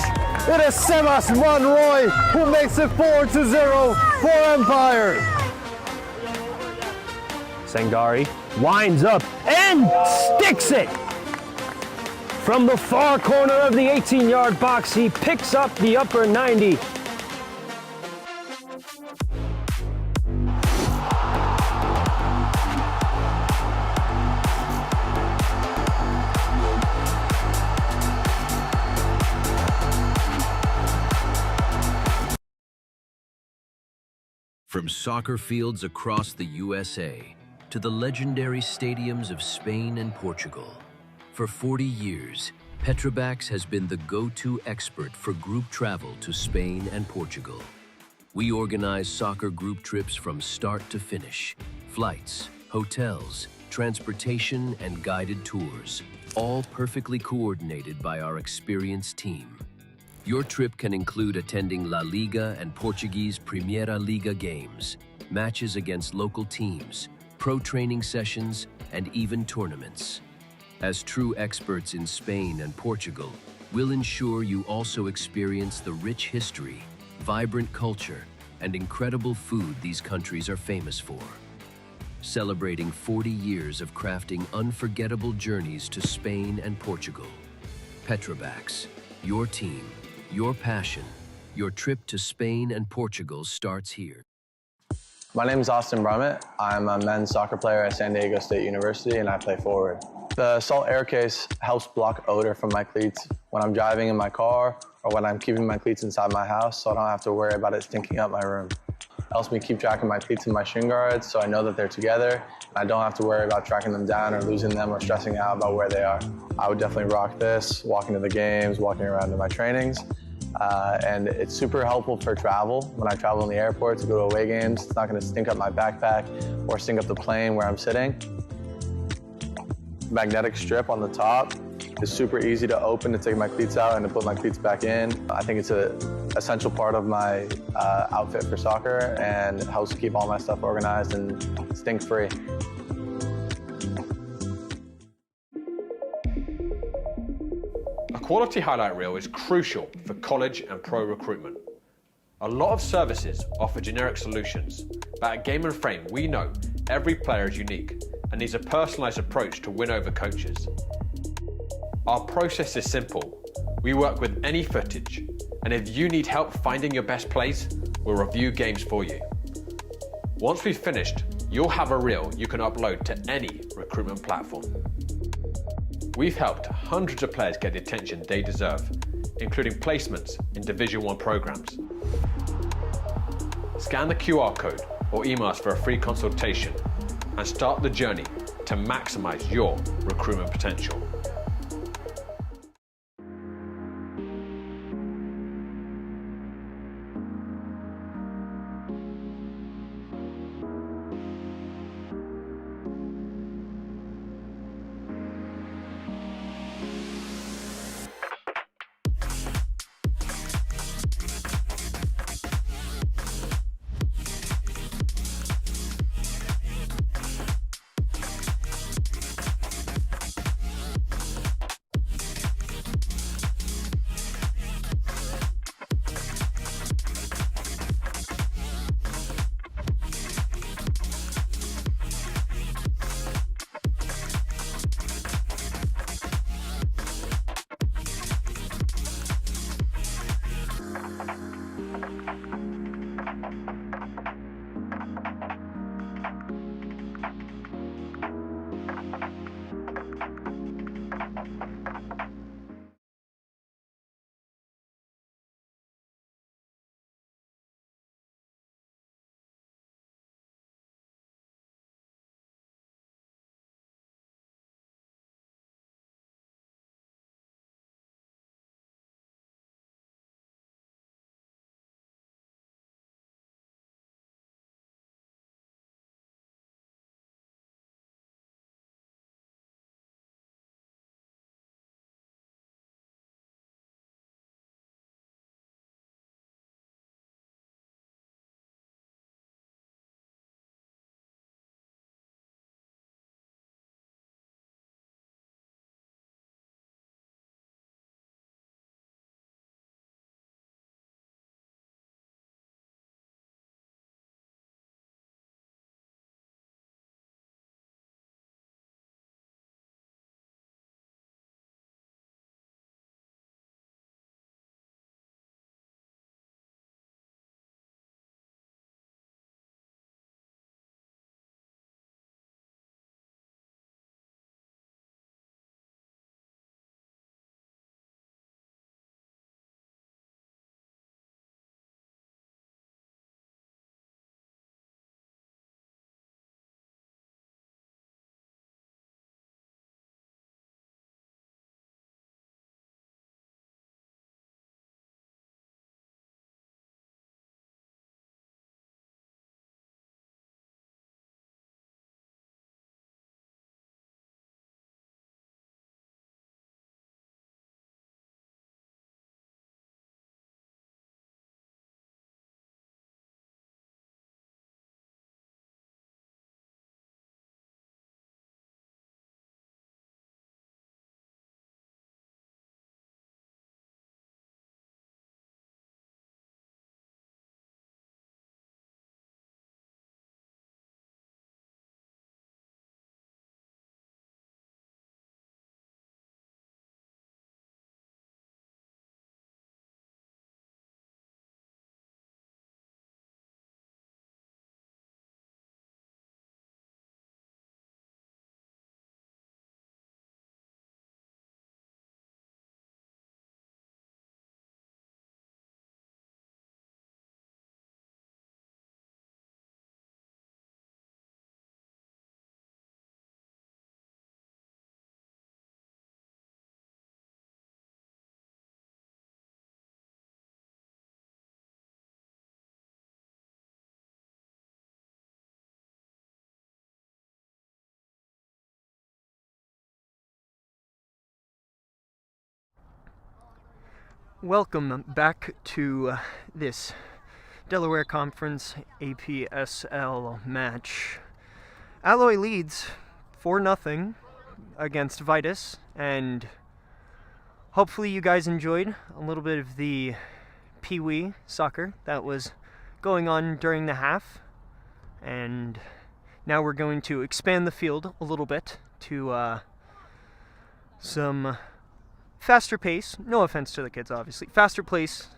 it is Sebas Monroy who makes it 4-0 for Empire. Sangari winds up and sticks it! From the far corner of the 18-yard box, he picks up the upper 90. From soccer fields across the USA to the legendary stadiums of Spain and Portugal, for 40 years, Petrobax has been the go-to expert for group travel to Spain and Portugal. We organize soccer group trips from start to finish, flights, hotels, transportation, and guided tours, all perfectly coordinated by our experienced team. Your trip can include attending La Liga and Portuguese Primeira Liga games, matches against local teams, pro training sessions, and even tournaments. As true experts in Spain and Portugal, we'll ensure you also experience the rich history, vibrant culture, and incredible food these countries are famous for. Celebrating 40 years of crafting unforgettable journeys to Spain and Portugal. Petrobax, your team, your passion, your trip to Spain and Portugal starts here. My name is Austin Brummett. I'm a men's soccer player at San Diego State University, and I play forward. The Salt Air Case helps block odor from my cleats when I'm driving in my car or when I'm keeping my cleats inside my house, so I don't have to worry about it stinking up my room. It helps me keep track of my cleats and my shin guards, so I know that they're together, and I don't have to worry about tracking them down or losing them or stressing out about where they are. I would definitely rock this, walking to the games, walking around to my trainings. And it's super helpful for travel. When I travel in the airport to go to away games, it's not going to stink up my backpack or stink up the plane where I'm sitting. Magnetic strip on the top is super easy to open to take my cleats out and to put my cleats back in. I think it's an essential part of my outfit for soccer and helps keep all my stuff organized and stink-free. A quality highlight reel is crucial for college and pro recruitment. A lot of services offer generic solutions, but at Game & Frame we know every player is unique and needs a personalized approach to win over coaches. Our process is simple. We work with any footage, and if you need help finding your best plays, we'll review games for you. Once we've finished, you'll have a reel you can upload to any recruitment platform. We've helped hundreds of players get the attention they deserve, including placements in Division I programs. Scan the QR code or email us for a free consultation and start the journey to maximize your recruitment potential. Welcome back to this Delaware Conference APSL match. Alloy leads 4-0 against Vidas, and hopefully you guys enjoyed a little bit of the Pee-wee soccer that was going on during the half. And now we're going to expand the field a little bit to some faster pace, no offense to the kids obviously, faster pace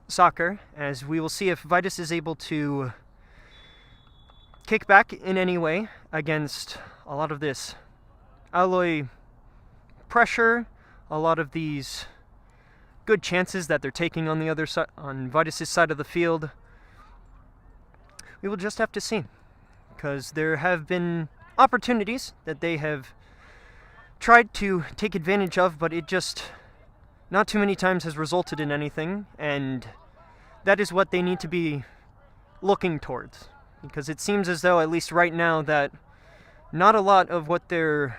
soccer, as we will see if Vidas is able to kick back in any way against a lot of this Alloy pressure, a lot of these good chances that they're taking on the other side, on Vidas' side of the field. We will just have to see, because there have been opportunities that they have tried to take advantage of, but it just not too many times has resulted in anything, and that is what they need to be looking towards, because it seems as though, at least right now, that not a lot of what they're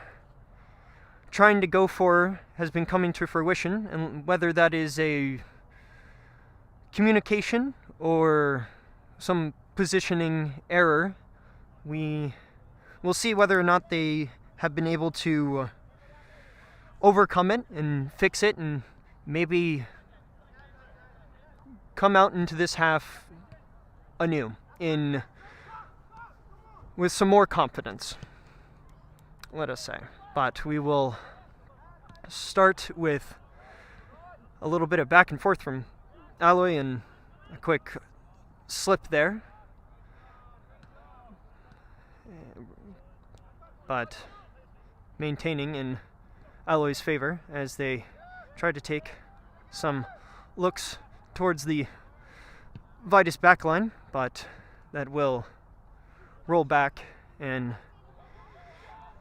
trying to go for has been coming to fruition, and whether that is a communication or some positioning error, we will see whether or not they have been able to overcome it and fix it, and maybe come out into this half anew with some more confidence, let us say. But we will start with a little bit of back and forth from Alloy, and a quick slip there, but maintaining in Alloy's favor as they try to take some looks towards the Vidas backline, but that will roll back, and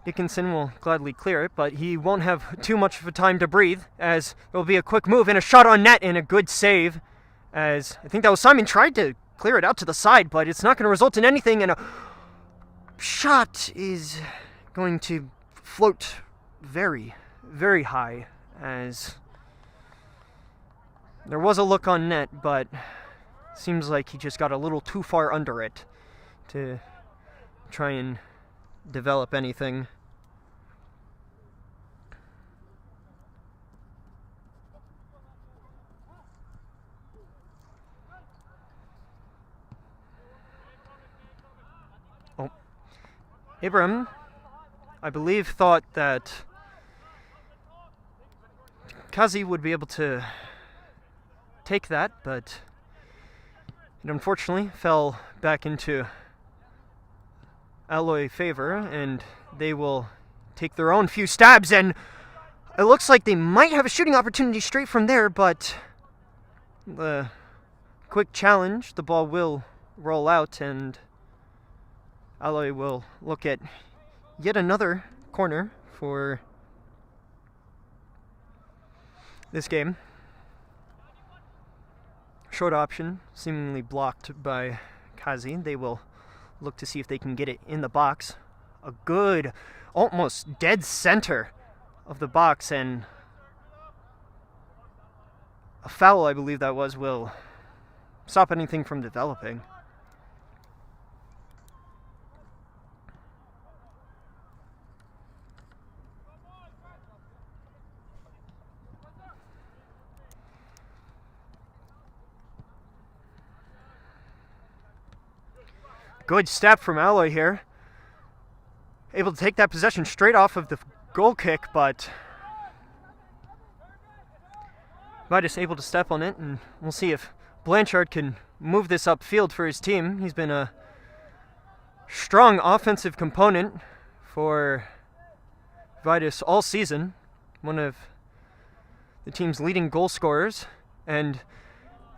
Dickinson will gladly clear it, but he won't have too much of a time to breathe, as there will be a quick move and a shot on net and a good save, as I think that was Simon tried to clear it out to the side, but it's not going to result in anything, and a shot is going to float very, very high, as there was a look on net, but seems like he just got a little too far under it to try and develop anything. Oh, Abraham, I believe, thought that Kazi would be able to take that, but it unfortunately fell back into Alloy favor, and they will take their own few stabs, and it looks like they might have a shooting opportunity straight from there, but the quick challenge, the ball will roll out, and Alloy will look at yet another corner for this game. Short option, seemingly blocked by Kazi. They will look to see if they can get it in the box. A good, almost dead center of the box, and a foul, I believe that was, will stop anything from developing. Good step from Alloy here. Able to take that possession straight off of the goal kick, but Vidas able to step on it, and we'll see if Blanchard can move this upfield for his team. He's been a strong offensive component for Vidas all season. One of the team's leading goal scorers, and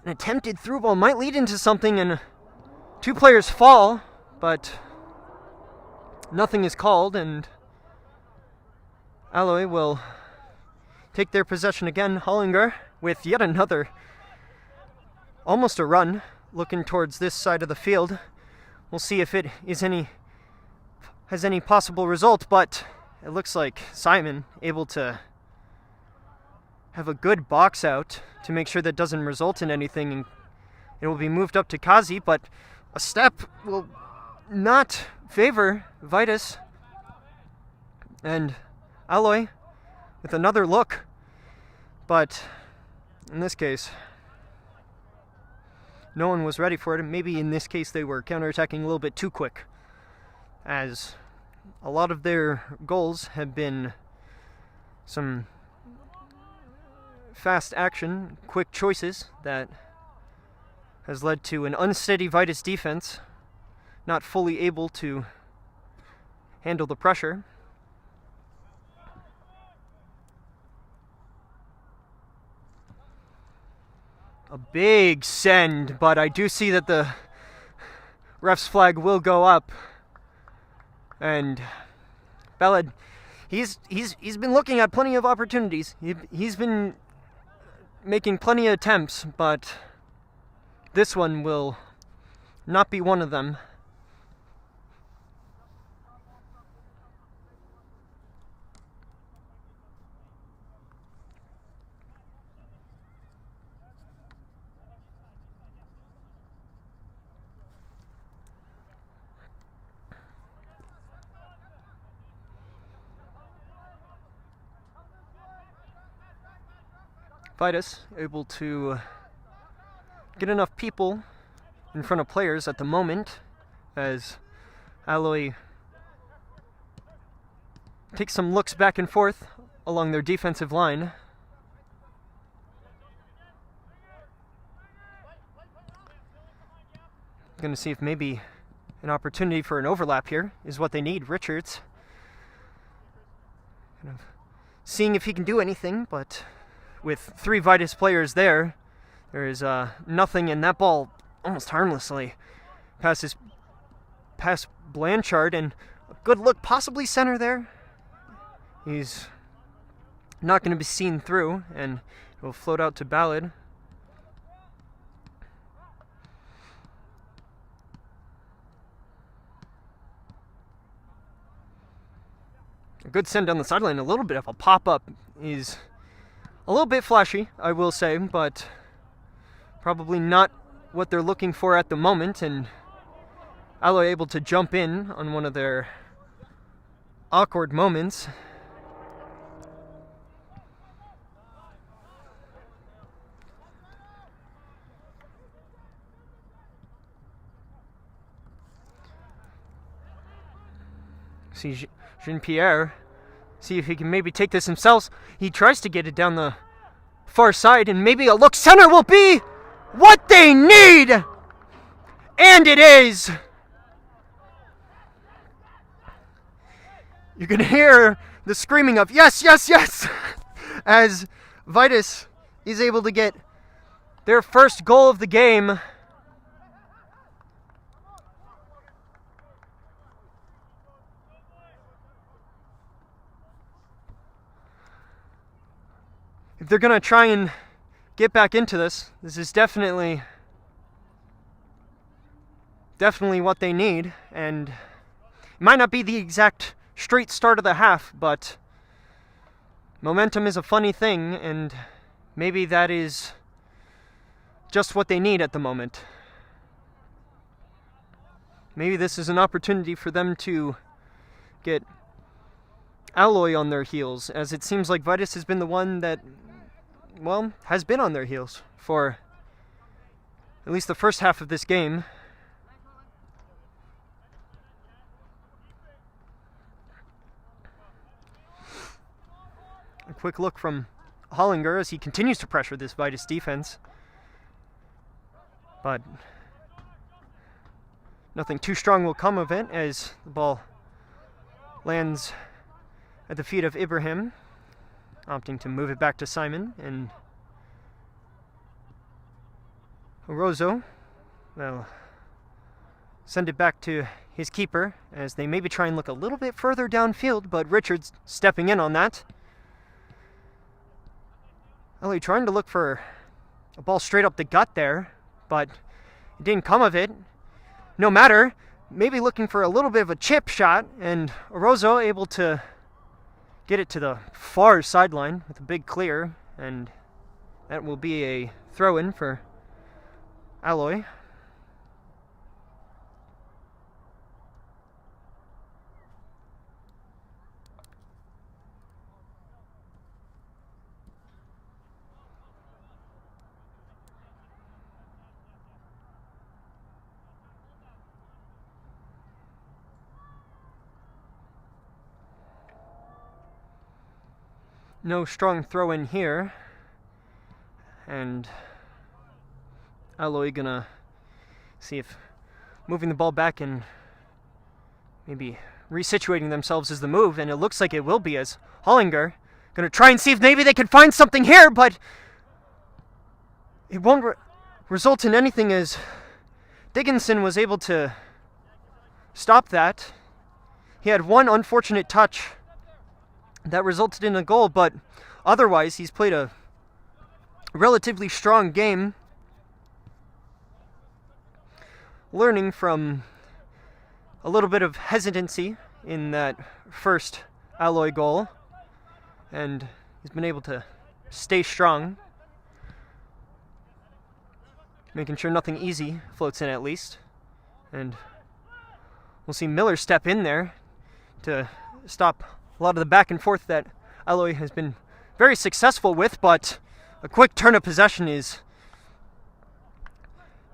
an attempted through ball might lead into something, and two players fall, but nothing is called, and Alloy will take their possession again. Hollinger with yet another, almost a run, looking towards this side of the field. We'll see if it is has any possible result, but it looks like Simon able to have a good box out to make sure that doesn't result in anything, and it will be moved up to Kazi, but a step will not favor Vidas. And Alloy with another look, but in this case, no one was ready for it. Maybe in this case they were counterattacking a little bit too quick, as a lot of their goals have been some fast action, quick choices that has led to an unsteady Vidas defense, not fully able to handle the pressure. A big send, but I do see that the ref's flag will go up. And Ballad, he's been looking at plenty of opportunities. He's been making plenty of attempts, but this one will not be one of them. Vidas able to get enough people in front of players at the moment as Alloy takes some looks back and forth along their defensive line. Going to see if maybe an opportunity for an overlap here is what they need. Richards kind of seeing if he can do anything, but with 3 Vidas players there is nothing, and that ball almost harmlessly passes past Blanchard, and a good look, possibly center there. He's not going to be seen through, and it will float out to Ballad. A good send down the sideline, a little bit of a pop-up. Is a little bit flashy, I will say, but probably not what they're looking for at the moment, and Alloy able to jump in on one of their awkward moments. See Jean-Pierre, see if he can maybe take this himself. He tries to get it down the far side, and maybe a look center will be what they need! And it is! You can hear the screaming of yes, yes, yes! As Vidas is able to get their first goal of the game. If they're going to try and get back into this is definitely what they need, and it might not be the exact straight start of the half, but momentum is a funny thing, and maybe that is just what they need at the moment. Maybe this is an opportunity for them to get Alloy on their heels, as it seems like Vidas has been the one that, well, has been on their heels for at least the first half of this game. A quick look from Hollinger as he continues to pressure this Vidas defense, but nothing too strong will come of it as the ball lands at the feet of Ibrahim, opting to move it back to Simon, and Orozo will send it back to his keeper as they maybe try and look a little bit further downfield, but Richards stepping in on that. Ellie trying to look for a ball straight up the gut there, but it didn't come of it. No matter, maybe looking for a little bit of a chip shot, and Orozo able to get it to the far sideline with a big clear, and that will be a throw-in for Alloy. No strong throw in here, and Alloy gonna see if moving the ball back and maybe resituating themselves is the move, and it looks like it will be, as Hollinger gonna try and see if maybe they can find something here, but it won't result in anything, as Dickinson was able to stop that. He had one unfortunate touch that resulted in a goal, but otherwise he's played a relatively strong game, learning from a little bit of hesitancy in that first Alloy goal, and he's been able to stay strong, making sure nothing easy floats in at least. And we'll see Miller step in there to stop a lot of the back and forth that Alloy has been very successful with, but a quick turn of possession is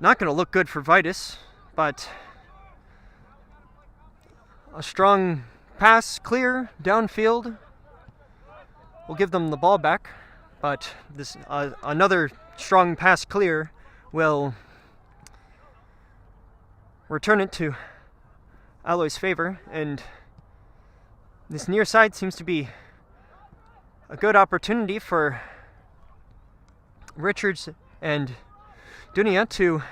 not going to look good for Vidas, but a strong pass clear downfield will give them the ball back, but this another strong pass clear will return it to Alloy's favor, and this near side seems to be a good opportunity for Richards and Dunia to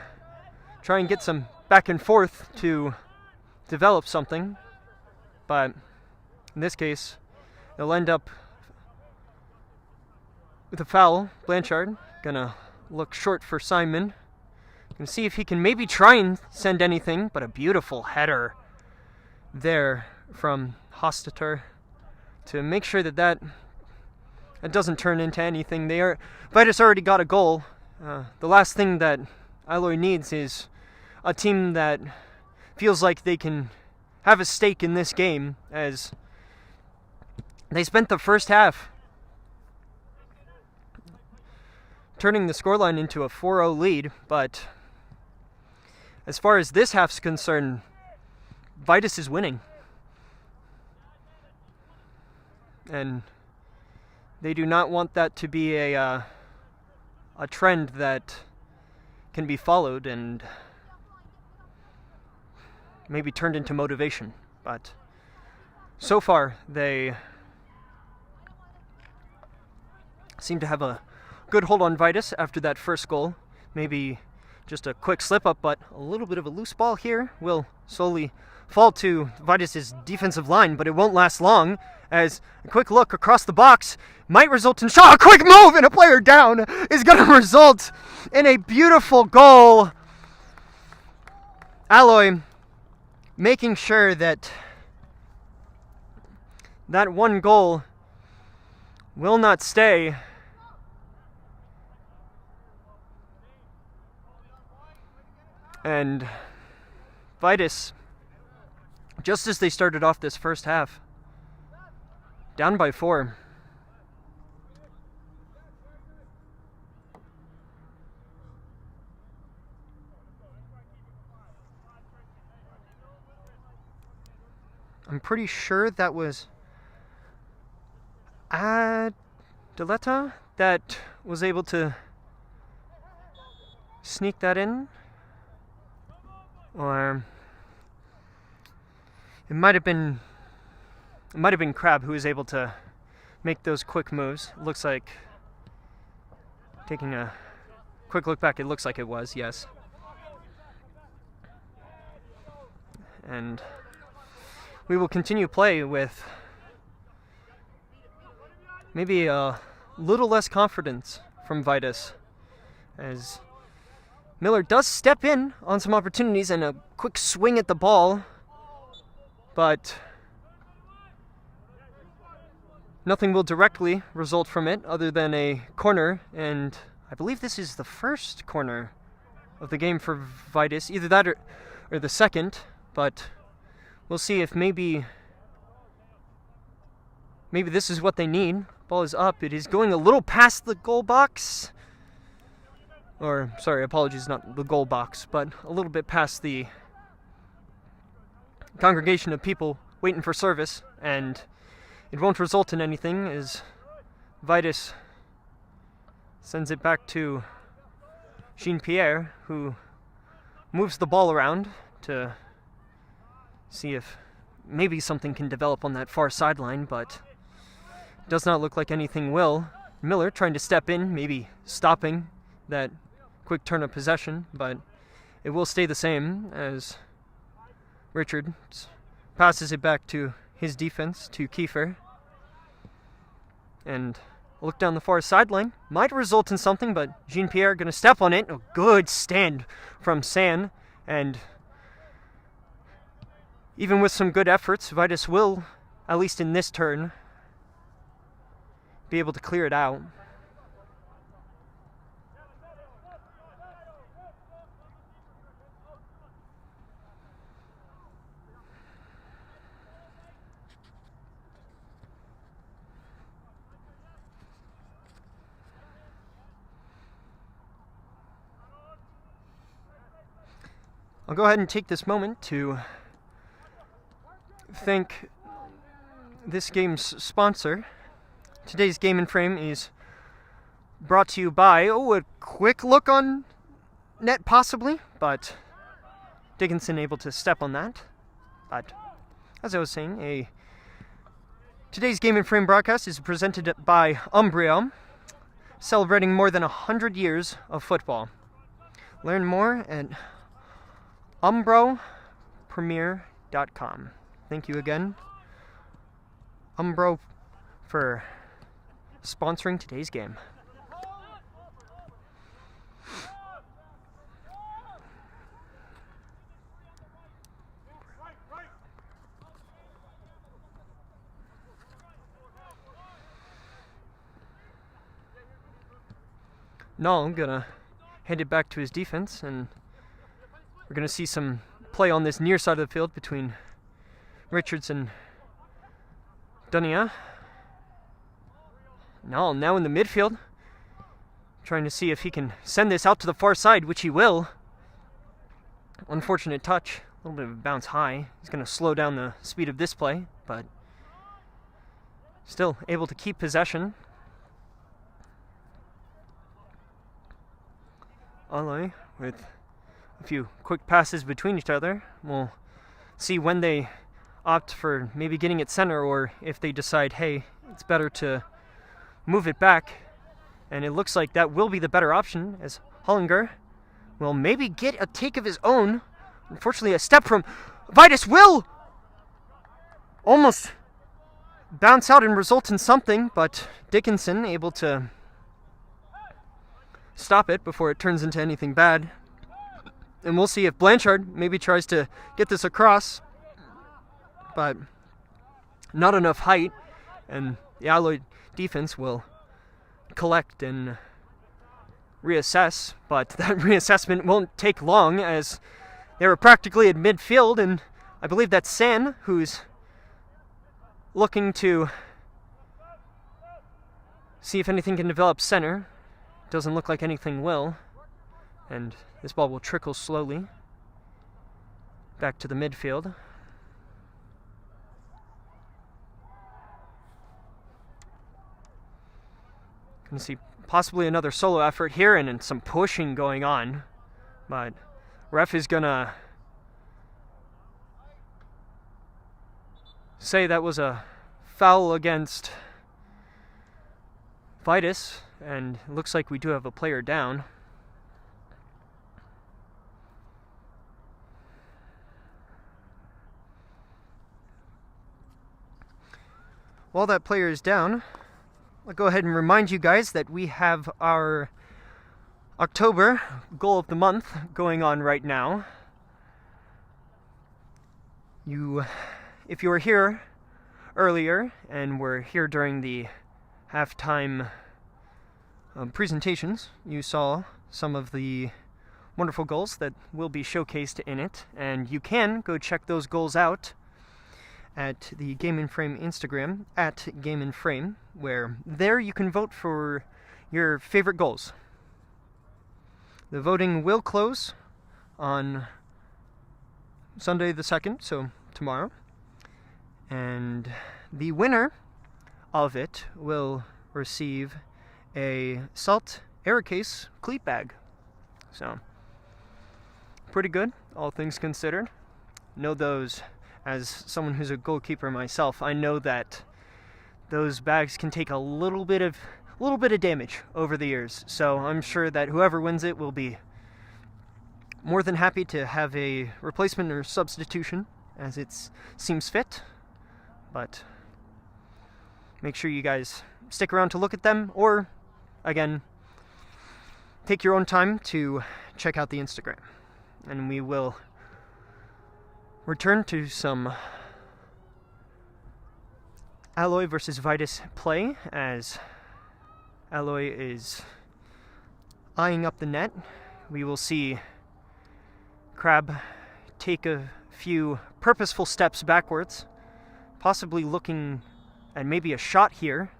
try and get some back and forth to develop something. But in this case, they'll end up with a foul. Blanchard gonna look short for Simon. Gonna see if he can maybe try and send anything, but a beautiful header there from Hostetter to make sure that doesn't turn into anything. Vidas already got a goal. The last thing that Alloy needs is a team that feels like they can have a stake in this game, as they spent the first half turning the scoreline into a 4-0 lead, but as far as this half's concerned, Vidas is winning. And they do not want that to be a trend that can be followed and maybe turned into motivation. But so far, they seem to have a good hold on Vidas after that first goal. Maybe just a quick slip-up, but a little bit of a loose ball here will slowly fall to Vidas' defensive line, but it won't last long, as a quick look across the box might result in shot. A quick move and a player down is going to result in a beautiful goal. Alloy making sure that that one goal will not stay. And Vidas, just as they started off this first half, down by 4. I'm pretty sure that was Deleta that was able to sneak that in. Or it might have been Crab who was able to make those quick moves. Looks like, taking a quick look back, it looks like it was, yes. And we will continue play with maybe a little less confidence from Vidas, as Miller does step in on some opportunities and a quick swing at the ball, but nothing will directly result from it other than a corner, and I believe this is the first corner of the game for Vidas, either that or the second, but we'll see if maybe this is what they need. Ball is up. It is going a little past the goal box. Or, sorry, apologies, not the goal box, but a little bit past the congregation of people waiting for service, and it won't result in anything as Vidas sends it back to Jean-Pierre, who moves the ball around to see if maybe something can develop on that far sideline, but does not look like anything will. Miller trying to step in, maybe stopping that quick turn of possession, but it will stay the same as Richards passes it back to his defense, to Kiefer. And a look down the far sideline might result in something, but Jean-Pierre going to step on it. A good stand from San, and even with some good efforts, Vidas will, at least in this turn, be able to clear it out. I'll go ahead and take this moment to thank this game's sponsor. Today's Game and Frame is brought to you by, a quick look on net possibly, but Dickinson able to step on that. But as I was saying, today's Game and Frame broadcast is presented by Umbrio, celebrating more than 100 years of football. Learn more at umbropremier.com. Thank you again, Umbro, for sponsoring today's game. Null gonna hand it back to his defense, and we're gonna see some play on this near side of the field between Richards and Dunia. Null now in the midfield, trying to see if he can send this out to the far side, which he will. Unfortunate touch, a little bit of a bounce high. He's gonna slow down the speed of this play, but still able to keep possession. Aloy with a few quick passes between each other. We'll see when they opt for maybe getting it center, or if they decide, hey, it's better to move it back. And it looks like that will be the better option, as Hollinger will maybe get a take of his own. Unfortunately, a step from Vidas will almost bounce out and result in something, but Dickinson able to stop it before it turns into anything bad. And we'll see if Blanchard maybe tries to get this across, but not enough height, and the Alloy defense will collect and reassess, but that reassessment won't take long, as they were practically at midfield, and I believe that's San who's looking to see if anything can develop center. Doesn't look like anything will, and this ball will trickle slowly back to the midfield. Gonna see possibly another solo effort here, and some pushing going on, but ref is gonna say that was a foul against Vidas, and it looks like we do have a player down. While that player is down, I'll go ahead and remind you guys that we have our October goal of the month going on right now. If you were here earlier and were here during the halftime presentations, you saw some of the wonderful goals that will be showcased in it, and you can go check those goals out at the Game and Frame Instagram, at Game and Frame, where there you can vote for your favorite goals. The voting will close on Sunday the 2nd, so tomorrow, and the winner of it will receive a Salt Aircase cleat bag. So, pretty good, all things considered. Know those, as someone who's a goalkeeper myself, I know that those bags can take a little bit of damage over the years. So I'm sure that whoever wins it will be more than happy to have a replacement or substitution as it seems fit. But make sure you guys stick around to look at them, or again, take your own time to check out the Instagram. And we will return to some Alloy versus Vidas play as Alloy is eyeing up the net. We will see Crab take a few purposeful steps backwards, possibly looking at maybe a shot here.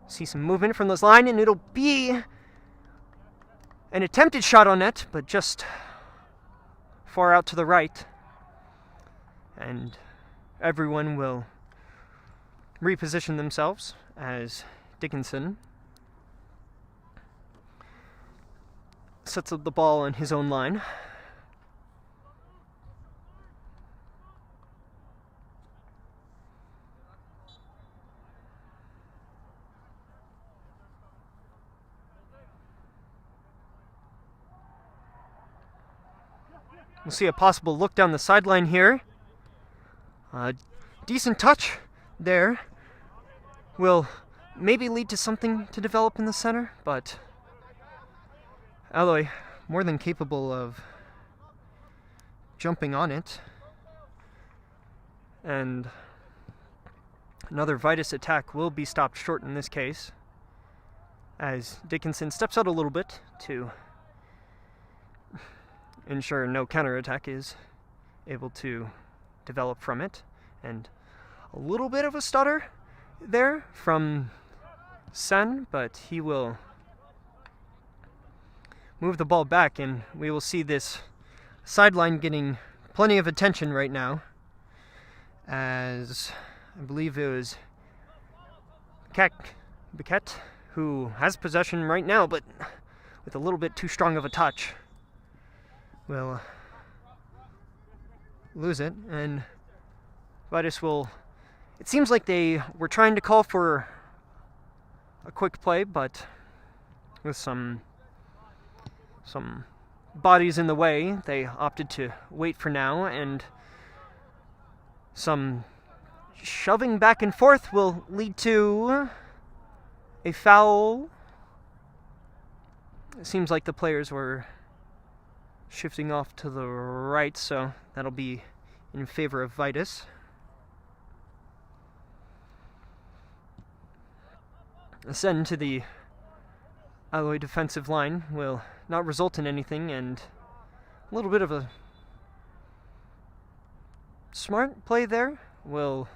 See some movement from this line, and it'll be an attempted shot on net, but just far out to the right. And everyone will reposition themselves as Dickinson sets up the ball on his own line. We'll see a possible look down the sideline here. Decent touch there. Will maybe lead to something to develop in the center, but Alloy more than capable of jumping on it. And another Vidas attack will be stopped short in this case, as Dickinson steps out a little bit to ensure no counterattack is able to develop from it. And a little bit of a stutter there from Sen, but he will move the ball back, and we will see this sideline getting plenty of attention right now, as I believe it was Biquet who has possession right now, but with a little bit too strong of a touch will lose it, and Vidas will... It seems like they were trying to call for a quick play, but with some bodies in the way, they opted to wait for now, and some shoving back and forth will lead to a foul. It seems like the players were shifting off to the right, so that'll be in favor of Vidas. A send to the Alloy defensive line will not result in anything, and a little bit of a smart play there will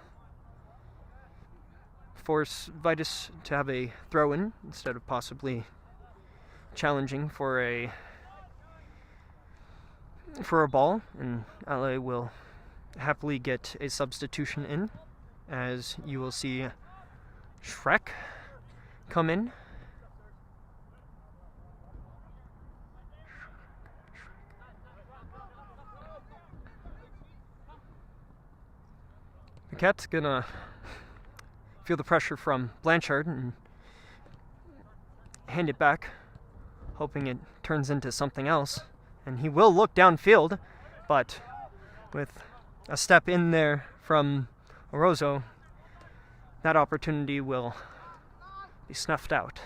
force Vidas to have a throw-in instead of possibly challenging for a ball, and Alloy will happily get a substitution in, as you will see Shrek come in. Biquet's gonna feel the pressure from Blanchard and hand it back, hoping it turns into something else. And he will look downfield, but with a step in there from Orozo, that opportunity will be snuffed out.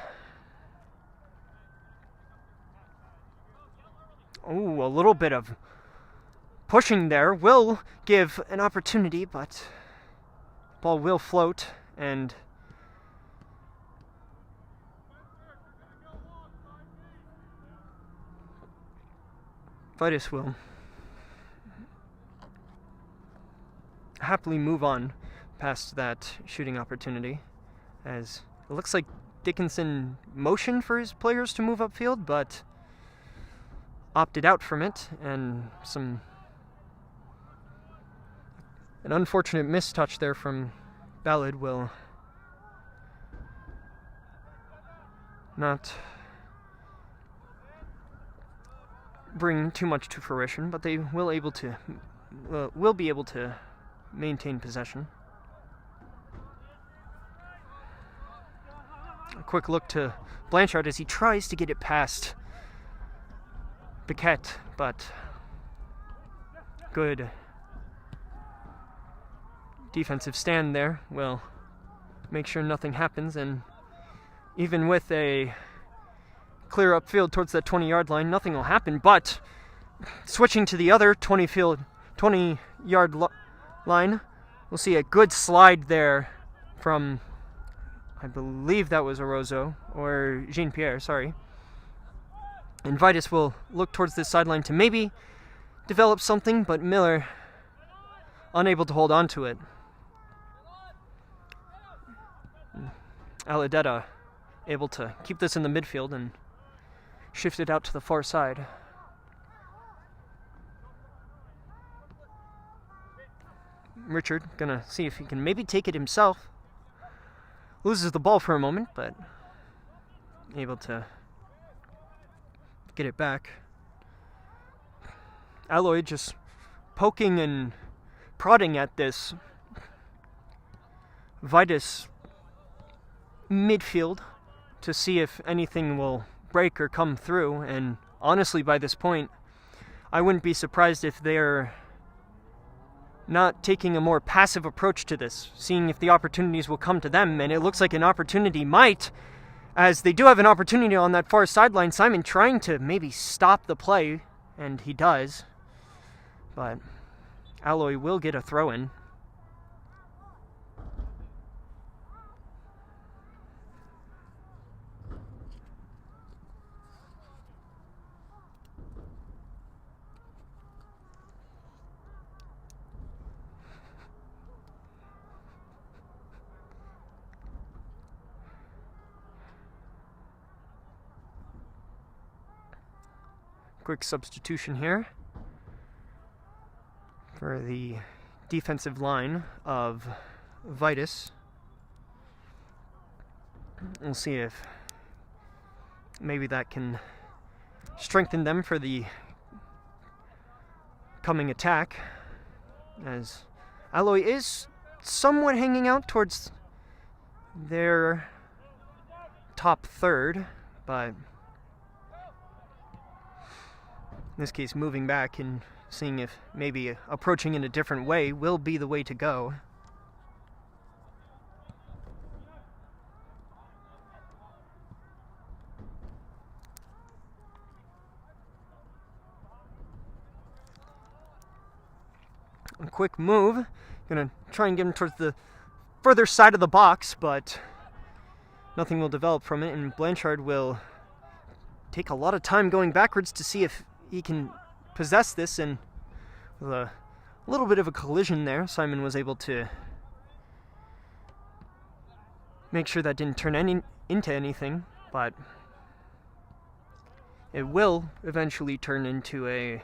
Oh, a little bit of pushing there will give an opportunity, but ball will float, and Vidas will happily move on past that shooting opportunity, as it looks like Dickinson motioned for his players to move upfield, but opted out from it, and an unfortunate mistouch there from Ballard will not bring too much to fruition, but they will be able to maintain possession. A quick look to Blanchard as he tries to get it past Paquette, but good defensive stand there will make sure nothing happens, and even with a clear upfield towards that 20-yard line, nothing will happen. But switching to the other 20-yard line, we'll see a good slide there from, I believe that was Orozo, or Jean-Pierre, sorry. And Vidas will look towards this sideline to maybe develop something, but Miller unable to hold on to it. Aladeta able to keep this in the midfield and shift it out to the far side. Richard gonna see if he can maybe take it himself. Loses the ball for a moment, but able to get it back. Alloy just poking and prodding at this Vidas midfield to see if anything will break or come through, and honestly by this point I wouldn't be surprised if they're not taking a more passive approach to this, seeing if the opportunities will come to them, and it looks like an opportunity might, as they do have an opportunity on that far sideline. Simon trying to maybe stop the play, and he does, but Alloy will get a throw-in. Quick substitution here for the defensive line of Vidas. We'll see if maybe that can strengthen them for the coming attack, as Alloy is somewhat hanging out towards their top third, but in this case moving back and seeing if maybe approaching in a different way will be the way to go. A quick move, gonna try and get him towards the further side of the box, but nothing will develop from it, and Blanchard will take a lot of time going backwards to see if he can possess this, and with a little bit of a collision there, Simon was able to make sure that didn't turn into anything, but it will eventually turn into a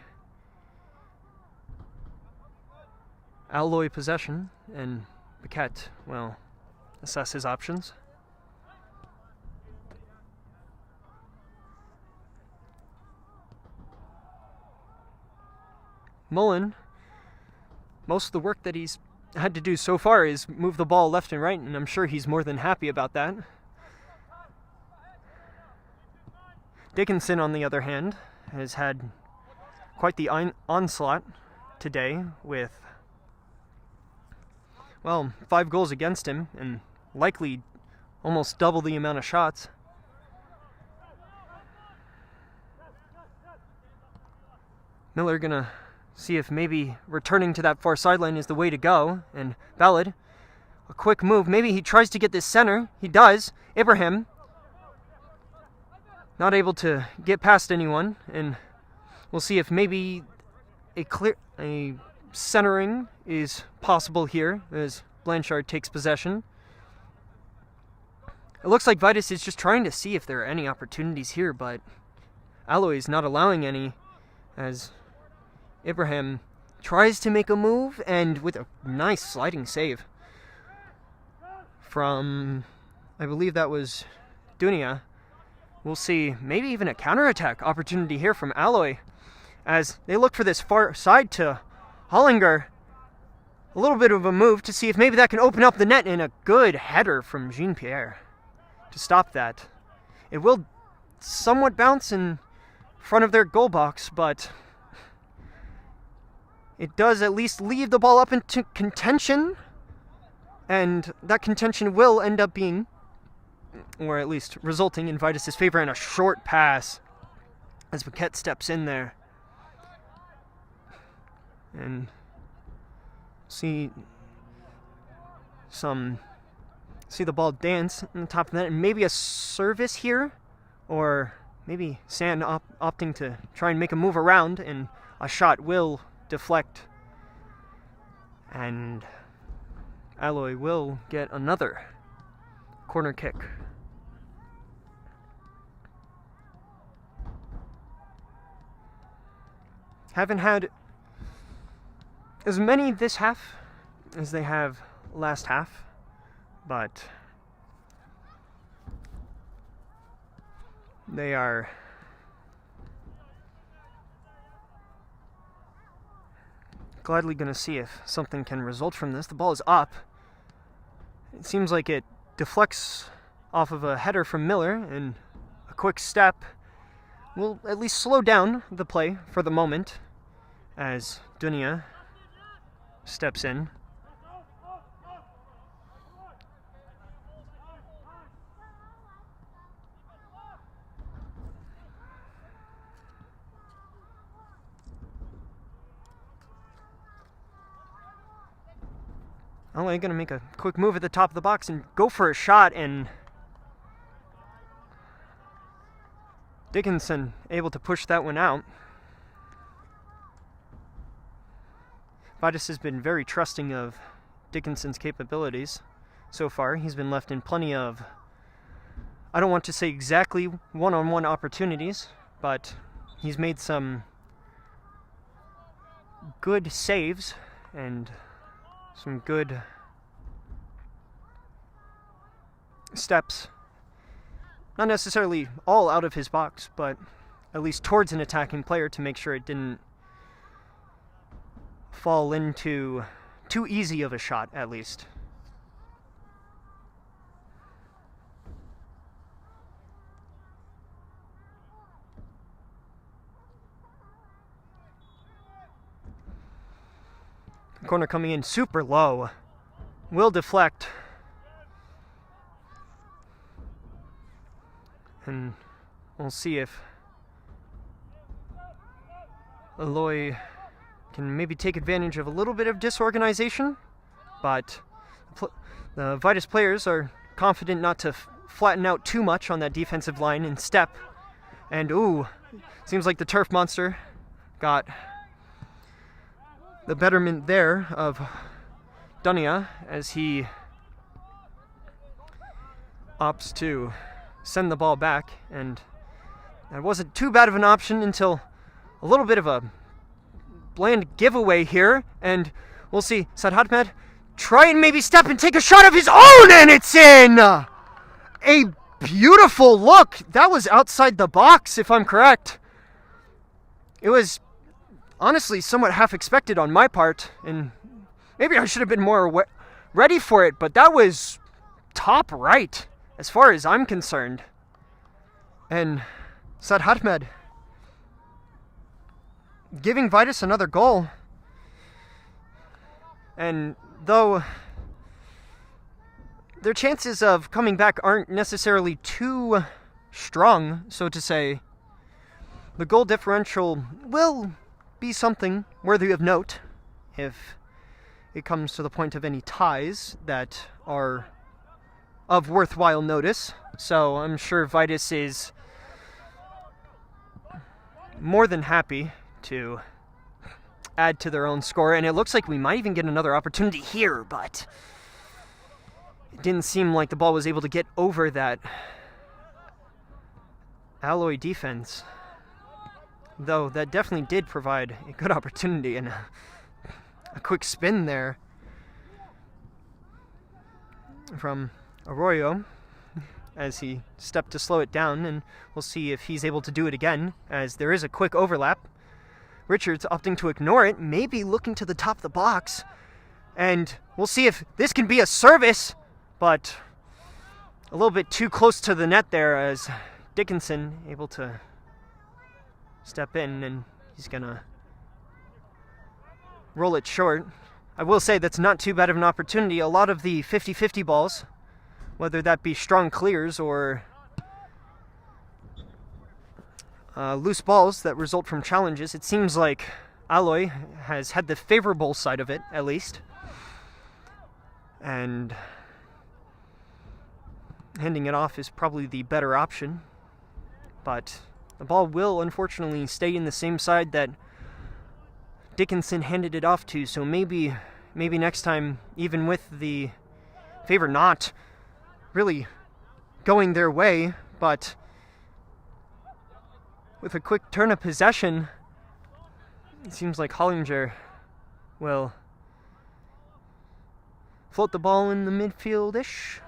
Alloy possession, and Paquette will assess his options. Mullen, most of the work that he's had to do so far is move the ball left and right, and I'm sure he's more than happy about that. Dickinson, on the other hand, has had quite the onslaught today with, well, 5 goals against him and likely almost double the amount of shots. Miller gonna see if maybe returning to that far sideline is the way to go, and Ballard a quick move. Maybe he tries to get this center. He does. Ibrahim not able to get past anyone, and we'll see if maybe a centering is possible here as Blanchard takes possession. It looks like Vidas is just trying to see if there are any opportunities here, but Alloy is not allowing any as Ibrahim tries to make a move, and with a nice sliding save from, I believe that was Dunia. We'll see maybe even a counterattack opportunity here from Alloy as they look for this far side to Hollinger. A little bit of a move to see if maybe that can open up the net, and a good header from Jean-Pierre to stop that. It will somewhat bounce in front of their goal box, but it does at least leave the ball up into contention, and that contention will end up being, or at least resulting in Vidas' favor, and a short pass as Paquette steps in there. And see the ball dance on the top of that, and maybe a service here, or maybe Sand opting to try and make a move around, and a shot will deflect, and Alloy will get another corner kick. Haven't had as many this half as they have last half, but they are gladly going to see if something can result from this. The ball is up. It seems like it deflects off of a header from Miller, and a quick step will at least slow down the play for the moment as Dunia steps in. Only going to make a quick move at the top of the box and go for a shot, and Dickinson able to push that one out. Vidas has been very trusting of Dickinson's capabilities so far. He's been left in plenty of, I don't want to say exactly one-on-one opportunities, but he's made some good saves and some good steps. Not necessarily all out of his box, but at least towards an attacking player to make sure it didn't fall into too easy of a shot, at least. Corner coming in super low. Will deflect. And we'll see if Alloy can maybe take advantage of a little bit of disorganization, but the Vidas players are confident not to flatten out too much on that defensive line and step. And ooh, seems like the turf monster got the betterment there of Dunia as he opts to send the ball back, and that wasn't too bad of an option until a little bit of a bland giveaway here, and we'll see Sadhatmed try and maybe step and take a shot of his own, and it's in! A beautiful look. That was outside the box, if I'm correct. It was honestly somewhat half expected on my part, and maybe I should have been more ready for it, but that was top right as far as I'm concerned. And Sadhatmed giving Vidas another goal. And though their chances of coming back aren't necessarily too strong, so to say, the goal differential will be something worthy of note if it comes to the point of any ties that are of worthwhile notice. So I'm sure Vidas is more than happy to add to their own score, and it looks like we might even get another opportunity here, but it didn't seem like the ball was able to get over that Alloy defense, though that definitely did provide a good opportunity and a quick spin there from Arroyo as he stepped to slow it down, and we'll see if he's able to do it again, as there is a quick overlap. Richards opting to ignore it, maybe looking to the top of the box, and we'll see if this can be a service, but a little bit too close to the net there, as Dickinson able to step in, and he's gonna roll it short. I will say that's not too bad of an opportunity. A lot of the 50-50 balls, whether that be strong clears or loose balls that result from challenges, it seems like Alloy has had the favorable side of it, at least. And handing it off is probably the better option. But the ball will unfortunately stay in the same side that Dickinson handed it off to, so maybe next time, even with the favor not really going their way, but with a quick turn of possession, it seems like Hollinger will float the ball in the midfield-ish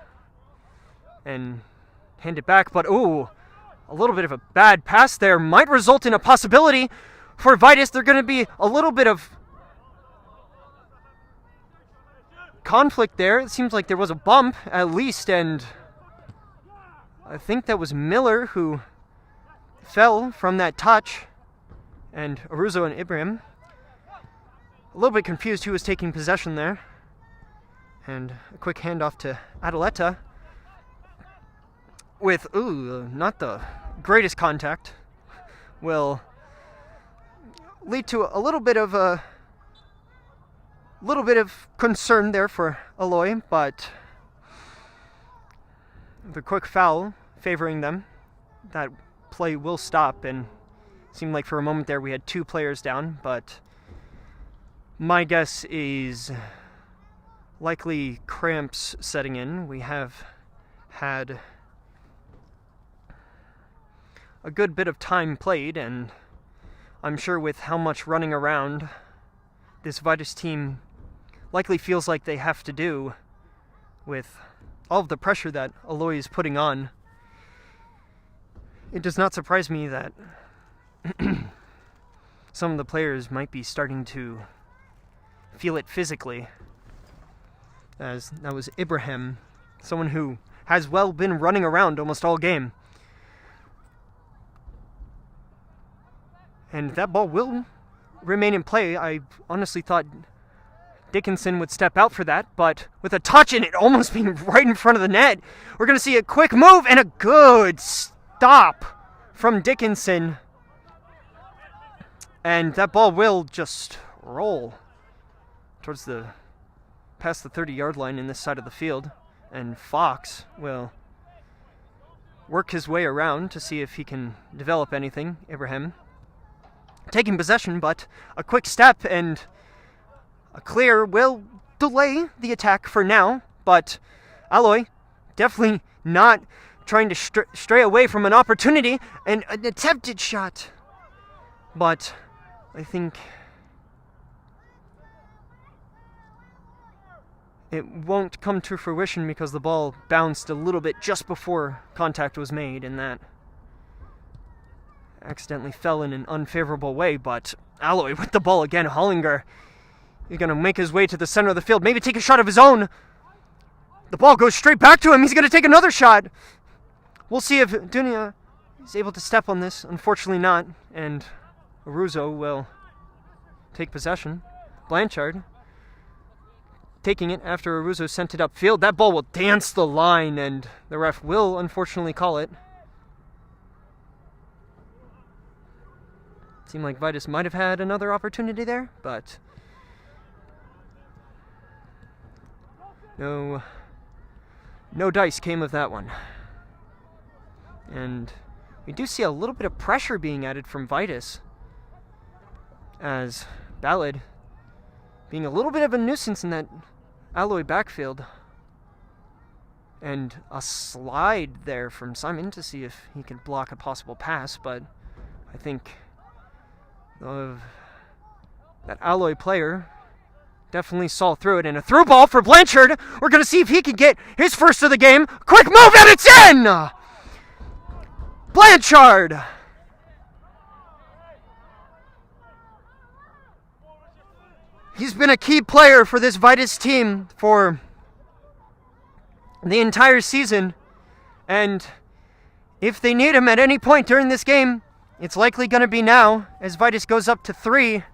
and hand it back, but ooh, a little bit of a bad pass there might result in a possibility for Vidas. They're going to be a little bit of conflict there. It seems like there was a bump, at least, and I think that was Miller who fell from that touch, and Aruzo and Ibrahim. A little bit confused who was taking possession there. And a quick handoff to Adeleta with, not the greatest contact, will lead to a little bit of concern there for Alloy, but the quick foul favoring them, that play will stop, and it seemed like for a moment there we had two players down, but my guess is likely cramps setting in. We have had a good bit of time played, and I'm sure with how much running around this Vidas team likely feels like they have to do with all of the pressure that Alloy is putting on, it does not surprise me that some of the players might be starting to feel it physically, as that was Ibrahim, someone who has well been running around almost all game. And that ball will remain in play. I honestly thought Dickinson would step out for that, but with a touch and it almost being right in front of the net, we're going to see a quick move and a good stop from Dickinson. And that ball will just roll towards past the 30-yard line in this side of the field, and Fox will work his way around to see if he can develop anything. Ibrahim taking possession, but a quick step and a clear will delay the attack for now, but Alloy definitely not trying to stray away from an opportunity, and an attempted shot, but I think it won't come to fruition because the ball bounced a little bit just before contact was made, and that accidentally fell in an unfavorable way. But Alloy with the ball again. Hollinger is going to make his way to the center of the field, maybe take a shot of his own. The ball goes straight back to him. He's going to take another shot. We'll see if Dunia is able to step on this. Unfortunately not, and Aruzo will take possession. Blanchard taking it after Aruzo sent it upfield. That ball will dance the line, and the ref will unfortunately call it. Seemed like Vidas might have had another opportunity there, but No dice came of that one. And we do see a little bit of pressure being added from Vidas, as Ballad being a little bit of a nuisance in that Alloy backfield. And a slide there from Simon to see if he could block a possible pass, but I think that Alloy player definitely saw through it, and a through ball for Blanchard. We're going to see if he can get his first of the game. Quick move, and it's in! Blanchard! He's been a key player for this Vidas team for the entire season, and if they need him at any point during this game, it's likely going to be now, as Vidas goes up to 3.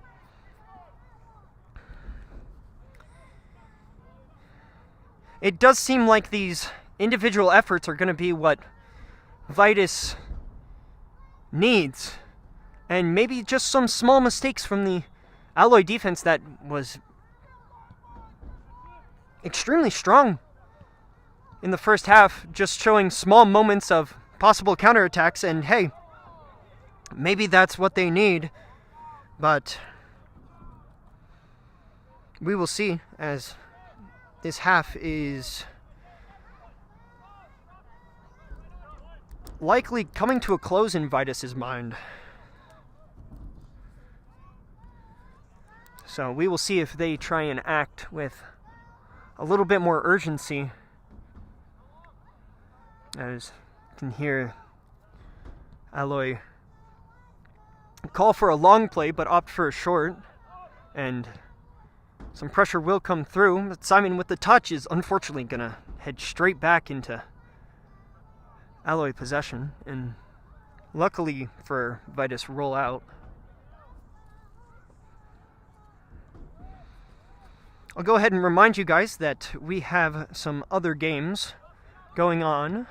It does seem like these individual efforts are going to be what Vidas needs, and maybe just some small mistakes from the Alloy defense that was extremely strong in the first half, just showing small moments of possible counterattacks, and hey, maybe that's what they need, but we will see as this half is likely coming to a close in Vidas' mind. So we will see if they try and act with a little bit more urgency. As you can hear Alloy call for a long play but opt for a short, and some pressure will come through, but Simon with the touch is unfortunately going to head straight back into Alloy possession, and luckily for Vidas, roll out. I'll go ahead and remind you guys that we have some other games going on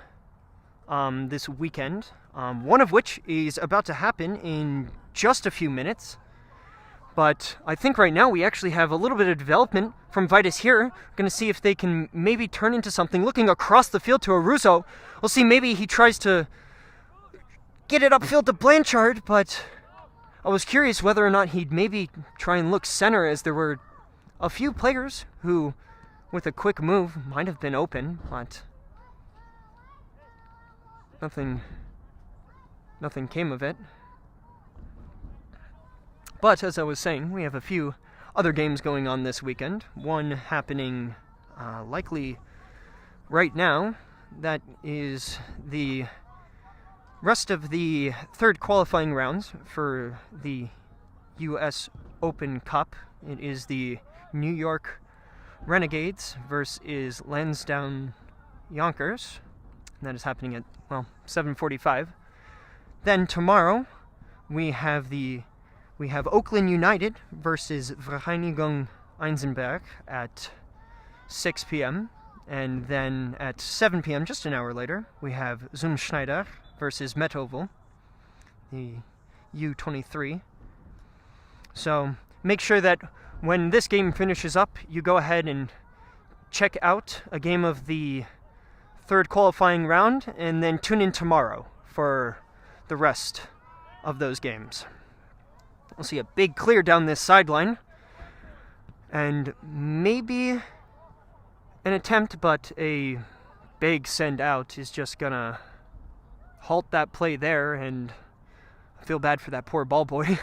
this weekend, one of which is about to happen in just a few minutes. But I think right now we actually have a little bit of development from Vidas here. We're going to see if they can maybe turn into something. Looking across the field to Aruzo. We'll see, maybe he tries to get it upfield to Blanchard, but I was curious whether or not he'd maybe try and look center, as there were a few players who, with a quick move, might have been open, but nothing came of it. But as I was saying, we have a few other games going on this weekend. One happening likely right now. That is the rest of the third qualifying rounds for the U.S. Open Cup. It is the New York Renegades versus Lansdowne Yonkers. And that is happening at, 7:45. Then tomorrow we have Oakland United versus Vereinigung Eisenberg at 6 p.m. And then at 7 p.m., just an hour later, we have Zumschneider versus Metovel, the U23. So make sure that when this game finishes up, you go ahead and check out a game of the third qualifying round, and then tune in tomorrow for the rest of those games. We'll see a big clear down this sideline, and maybe an attempt, but a big send out is just gonna halt that play there, and I feel bad for that poor ball boy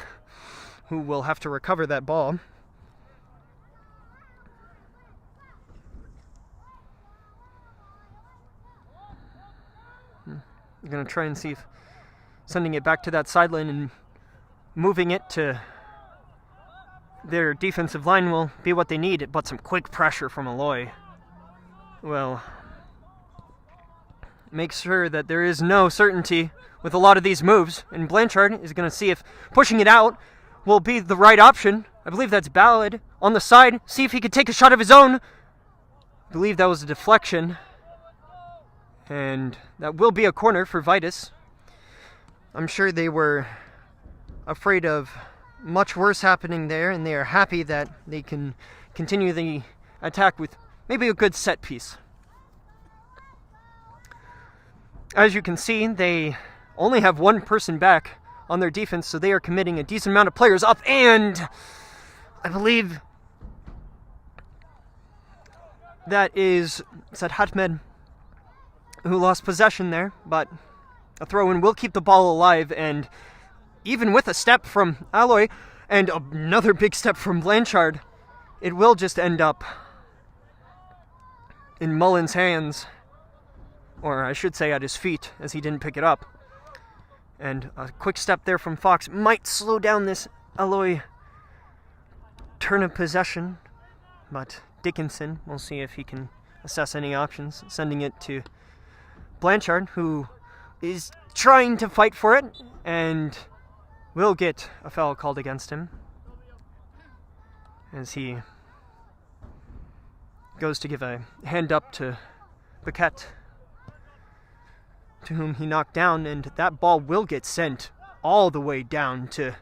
who will have to recover that ball. I'm gonna try and see if sending it back to that sideline and moving it to their defensive line will be what they need, but some quick pressure from Alloy will make sure that there is no certainty with a lot of these moves, and Blanchard is going to see if pushing it out will be the right option. I believe that's Ballad on the side, see if he could take a shot of his own. I believe that was a deflection, and that will be a corner for Vidas. I'm sure they were afraid of much worse happening there, and they are happy that they can continue the attack with maybe a good set piece. As you can see, they only have one person back on their defense, so they are committing a decent amount of players up, and I believe that is Hadmed who lost possession there, but a throw-in will keep the ball alive, and even with a step from Alloy and another big step from Blanchard, it will just end up in Mullen's hands, or I should say at his feet, as he didn't pick it up. And a quick step there from Fox might slow down this Alloy turn of possession, but Dickinson, we'll see if he can assess any options, sending it to Blanchard, who is trying to fight for it, and will get a foul called against him as he goes to give a hand up to Paquette, to whom he knocked down, and that ball will get sent all the way down to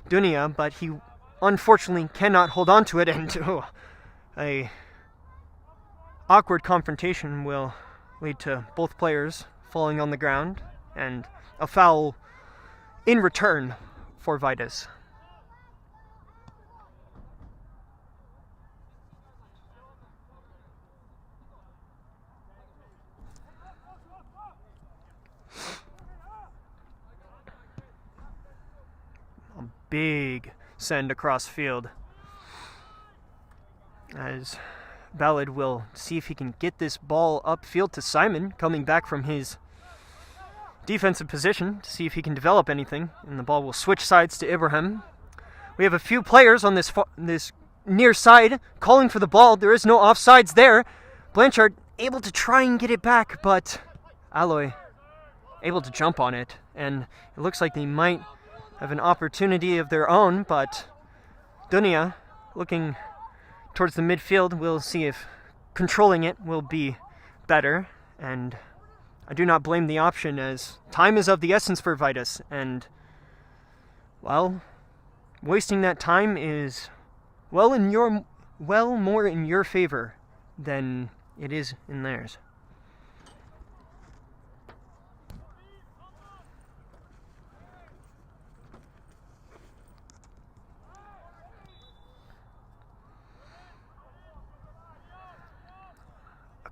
Dunia, but he unfortunately cannot hold on to it, and a awkward confrontation will lead to both players falling on the ground, and a foul in return for Vidas. A big send across field, as Ballard will see if he can get this ball upfield to Simon, coming back from his defensive position, to see if he can develop anything, and the ball will switch sides to Ibrahim. We have a few players on this near side calling for the ball. There is no offsides there. Blanchard able to try and get it back, but Alloy able to jump on it, and it looks like they might have an opportunity of their own, but Dunia, looking towards the midfield, we'll see if controlling it will be better, and I do not blame the option, as time is of the essence for Vidas, and, well, wasting that time is more in your favor than it is in theirs.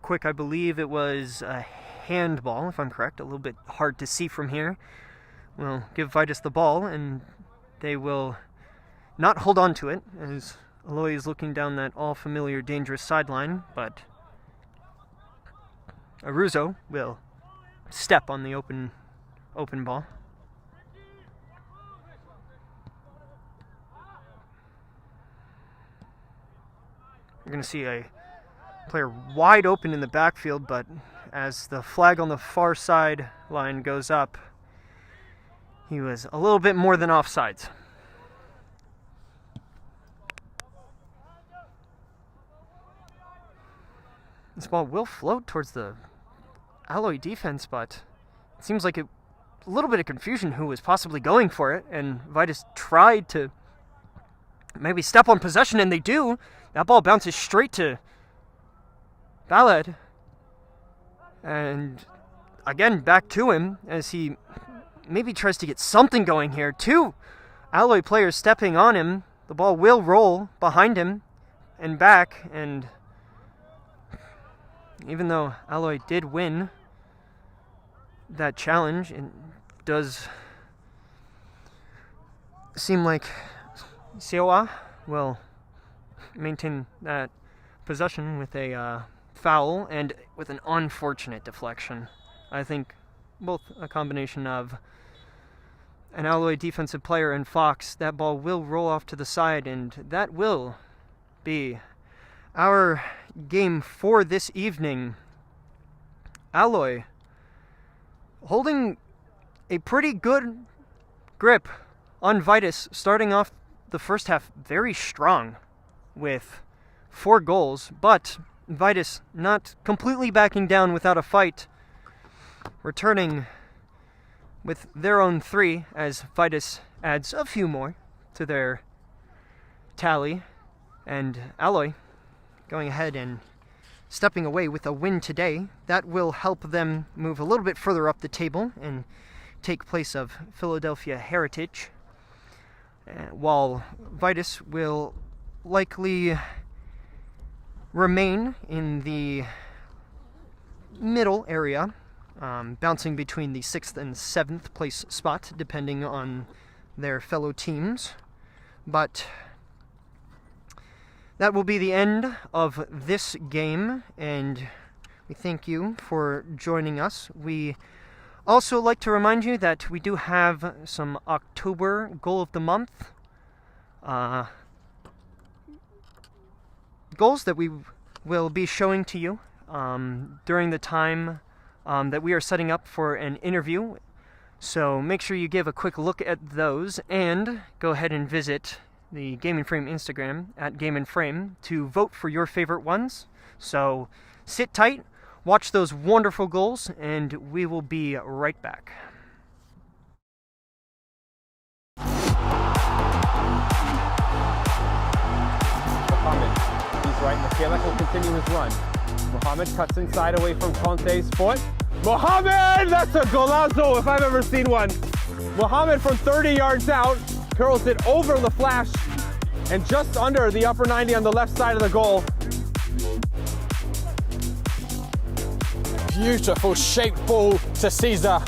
Quick, I believe it was a handball, if I'm correct, a little bit hard to see from here. We'll give Vidas the ball, and they will not hold on to it, as Alloy is looking down that all-familiar dangerous sideline, but Aruzo will step on the open ball. You're going to see a player wide open in the backfield, but as the flag on the far side line goes up, he was a little bit more than offsides. This ball will float towards the Alloy defense, but it seems like a little bit of confusion who was possibly going for it, and Vidas tried to maybe step on possession, and they do. That ball bounces straight to Ballad, and again back to him as he maybe tries to get something going here. Two Alloy players stepping on him. The ball will roll behind him and back, and even though Alloy did win that challenge, it does seem like Seoa will maintain that possession with a foul and with an unfortunate deflection. I think both a combination of an Alloy defensive player and Fox, that ball will roll off to the side, and that will be our game for this evening. Alloy holding a pretty good grip on Vidas, starting off the first half very strong with 4 goals, but Vidas not completely backing down without a fight, returning with their own 3 as Vidas adds a few more to their tally, and Alloy going ahead and stepping away with a win today. That will help them move a little bit further up the table and take place of Philadelphia Heritage, while Vidas will likely remain in the middle area, bouncing between the 6th and 7th place spot depending on their fellow teams. But that will be the end of this game, and we thank you for joining us. We also like to remind you that we do have some October goal of the month goals that we will be showing to you during the time that we are setting up for an interview. So make sure you give a quick look at those, and go ahead and visit the Game and Frame Instagram at Game and Frame to vote for your favorite ones. So sit tight, watch those wonderful goals, and we will be right back. Mohamed, he's right. Michailek will continue his run. Mohamed cuts inside away from Conte's foot. Mohamed, that's a golazo if I've ever seen one. Mohamed from 30 yards out curls it over the flash and just under the upper 90 on the left side of the goal. Beautiful shaped ball to Caesar.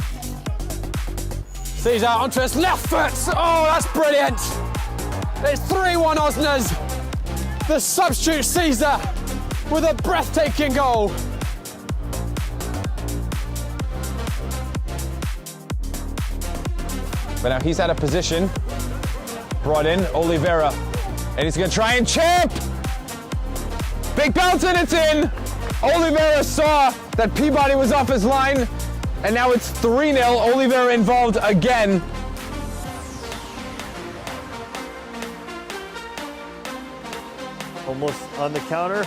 Caesar onto his left foot. Oh, that's brilliant. It's 3-1 Osners. The substitute Caesar with a breathtaking goal. But now he's out of position. Brought in Oliveira. And he's going to try and chip. Big bounce and it's in. Oliveira saw that Peabody was off his line. And now it's 3-0. Oliveira involved again. Almost on the counter.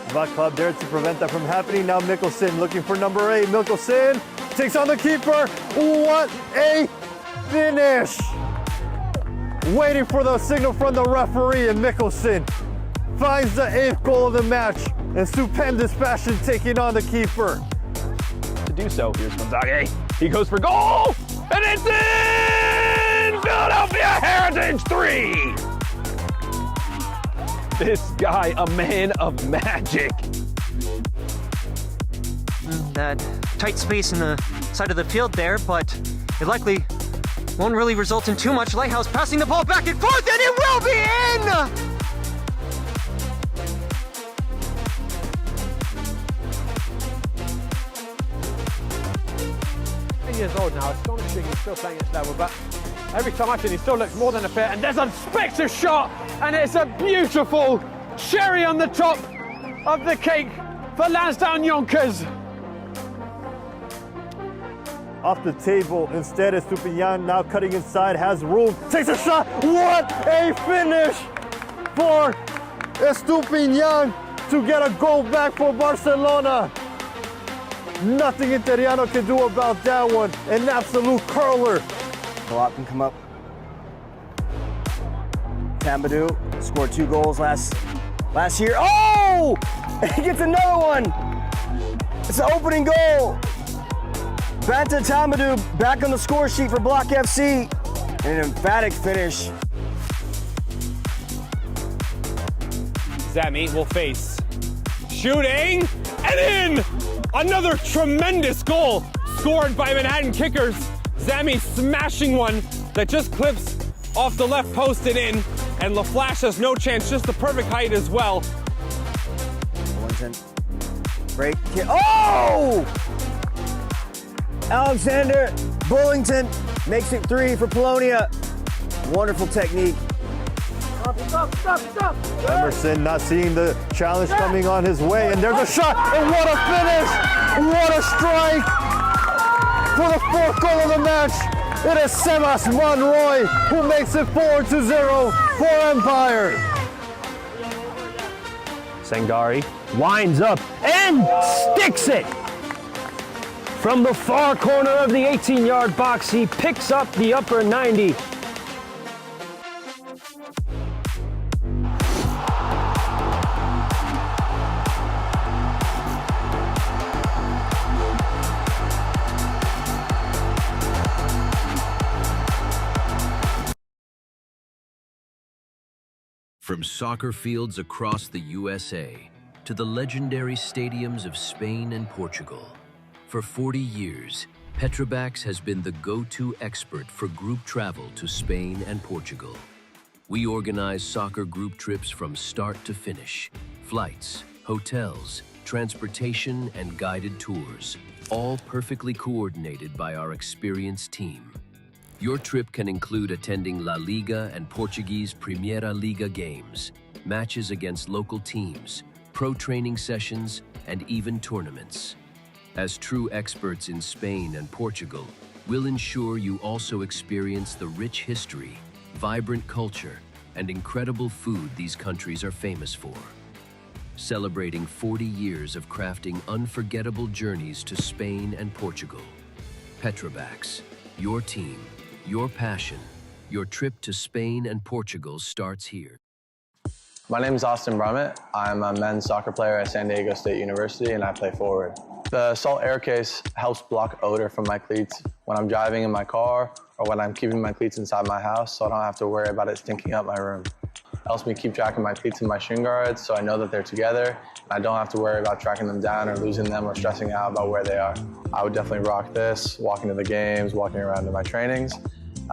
Vaclav there to prevent that from happening. Now Mikkelsen looking for number 8. Mikkelsen takes on the keeper. What a finish! Waiting for the signal from the referee, and Mikkelsen finds the 8th goal of the match in stupendous fashion, taking on the keeper. To do so, here's Gonzaga. He goes for goal, and it's in! Philadelphia Heritage 3! This guy, a man of magic. That tight space in the side of the field there, but it likely won't really result in too much. Lighthouse passing the ball back and forth, and it will be in! 10 years old now, astonishing he's still playing at this level, but every time I see him, he still looks more than a fit, and there's a spectre shot, and it's a beautiful cherry on the top of the cake for Lansdowne Yonkers. Off the table, instead Estupinian now cutting inside, has room, takes a shot. What a finish for Estupinian to get a goal back for Barcelona. Nothing Interiano can do about that one. An absolute curler. A lot can come up. Tambadou scored 2 goals last year. Oh! He gets another one. It's the opening goal. Banta Tambadou back on the score sheet for Block FC. And an emphatic finish. Zami will face. Shooting and in! Another tremendous goal scored by Manhattan Kickers. Zami smashing one that just clips off the left post and in. And LaFlash has no chance, just the perfect height as well. Break. Oh! Alexander Bullington makes it 3 for Polonia. Wonderful technique. Emerson not seeing the challenge coming on his way, and there's a shot, and what a finish! What a strike! For the 4th goal of the match, it is Sebas Monroy who makes it 4-0 for Empire. Sangari winds up and sticks it! From the far corner of the 18-yard box, he picks up the upper 90. From soccer fields across the USA to the legendary stadiums of Spain and Portugal, for 40 years, Petrobax has been the go-to expert for group travel to Spain and Portugal. We organize soccer group trips from start to finish, flights, hotels, transportation, and guided tours, all perfectly coordinated by our experienced team. Your trip can include attending La Liga and Portuguese Primeira Liga games, matches against local teams, pro training sessions, and even tournaments. As true experts in Spain and Portugal, we'll ensure you also experience the rich history, vibrant culture, and incredible food these countries are famous for. Celebrating 40 years of crafting unforgettable journeys to Spain and Portugal. Petrobax, your team, your passion, your trip to Spain and Portugal starts here. My name is Austin Brummett. I'm a men's soccer player at San Diego State University, and I play forward. The salt air case helps block odor from my cleats when I'm driving in my car or when I'm keeping my cleats inside my house, so I don't have to worry about it stinking up my room. It helps me keep track of my cleats and my shin guards, so I know that they're together. I don't have to worry about tracking them down or losing them or stressing out about where they are. I would definitely rock this, walking to the games, walking around to my trainings.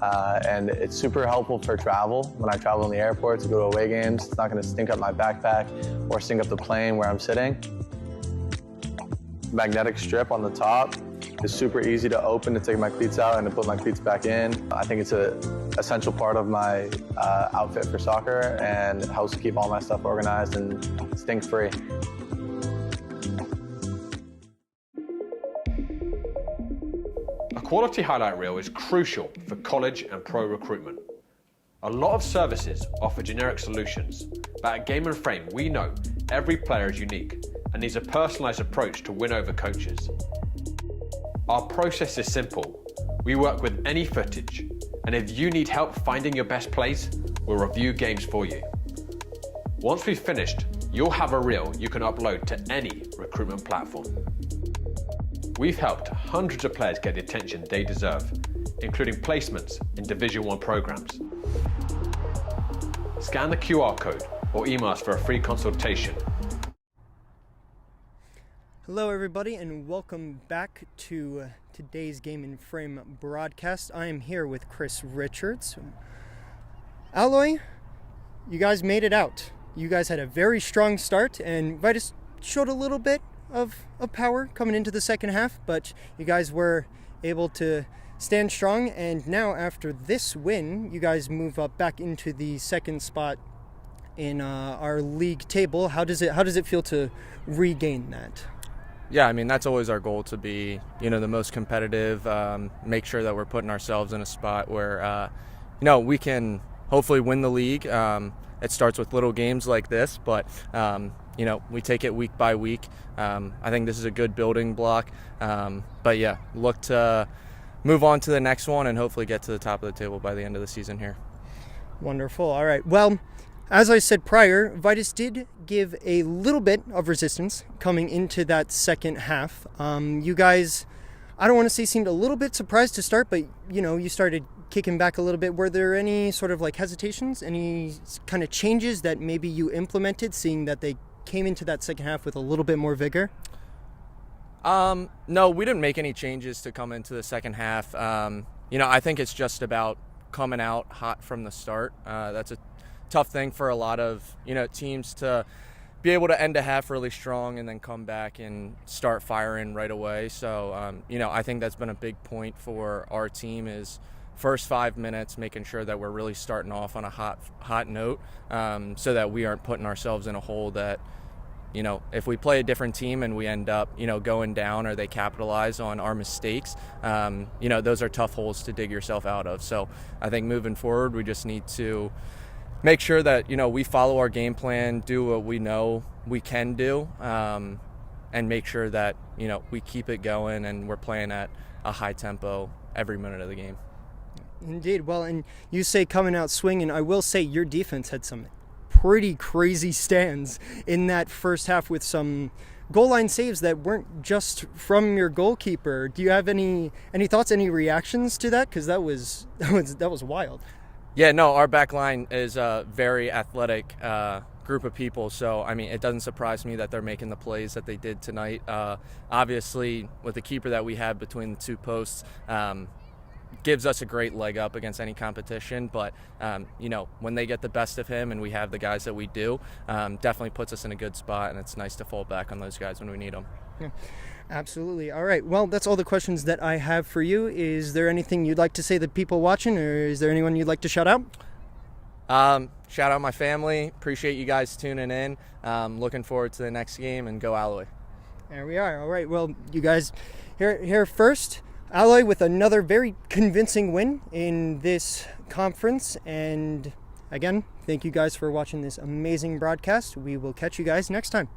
And it's super helpful for travel. When I travel in the airport to go to away games, it's not going to stink up my backpack or stink up the plane where I'm sitting. Magnetic strip on the top is super easy to open to take my cleats out and to put my cleats back in. I think it's an essential part of my outfit for soccer, and it helps keep all my stuff organized and stink-free. A quality highlight reel is crucial for college and pro recruitment. A lot of services offer generic solutions, but at Game & Frame we know every player is unique and needs a personalised approach to win over coaches. Our process is simple. We work with any footage, and if you need help finding your best plays, we'll review games for you. Once we've finished, you'll have a reel you can upload to any recruitment platform. We've helped hundreds of players get the attention they deserve, including placements in Division 1 programs. Scan the QR code or email us for a free consultation. Hello everybody and welcome back to today's Game & Frame broadcast. I am here with Chris Richards. Alloy, you guys made it out. You guys had a very strong start and Vidas showed a little bit of power coming into the second half, but you guys were able to stand strong, and now after this win you guys move up back into the second spot in our league table. How does it feel to regain that? Yeah, I mean, that's always our goal, to be, the most competitive, make sure that we're putting ourselves in a spot where, we can hopefully win the league. It starts with little games like this, but, we take it week by week. I think this is a good building block. But yeah, look to move on to the next one and hopefully get to the top of the table by the end of the season here. Wonderful. All right. Well, as I said prior, Vidas did give a little bit of resistance coming into that second half. You guys, I don't want to say seemed a little bit surprised to start, but, you started kicking back a little bit. Were there any sort of hesitations, any kind of changes that maybe you implemented, seeing that they came into that second half with a little bit more vigor? No, we didn't make any changes to come into the second half. I think it's just about coming out hot from the start. That's a tough thing for a lot of, teams to be able to end a half really strong and then come back and start firing right away. So, I think that's been a big point for our team, is first 5 minutes, making sure that we're really starting off on a hot note, so that we aren't putting ourselves in a hole that, if we play a different team and we end up, going down, or they capitalize on our mistakes, those are tough holes to dig yourself out of. So I think moving forward, we just need to make sure that, we follow our game plan, do what we know we can do, and make sure that, we keep it going and we're playing at a high tempo every minute of the game. Indeed. Well, and you say coming out swinging. I will say your defense had some pretty crazy stands in that first half with some goal line saves that weren't just from your goalkeeper. Do you have any thoughts, any reactions to that? Because that was wild. Yeah, no, our back line is a very athletic group of people. So, I mean, it doesn't surprise me that they're making the plays that they did tonight. Obviously, with the keeper that we have between the two posts, gives us a great leg up against any competition. But, you know, when they get the best of him and we have the guys that we do, definitely puts us in a good spot. And it's nice to fall back on those guys when we need them. Yeah. Absolutely. All right. Well, that's all the questions that I have for you. Is there anything you'd like to say to people watching, or is there anyone you'd like to shout out? Shout out my family. Appreciate you guys tuning in. Looking forward to the next game, and go Alloy. There we are. All right. Well, you guys here first. Alloy with another very convincing win in this conference. And again, thank you guys for watching this amazing broadcast. We will catch you guys next time.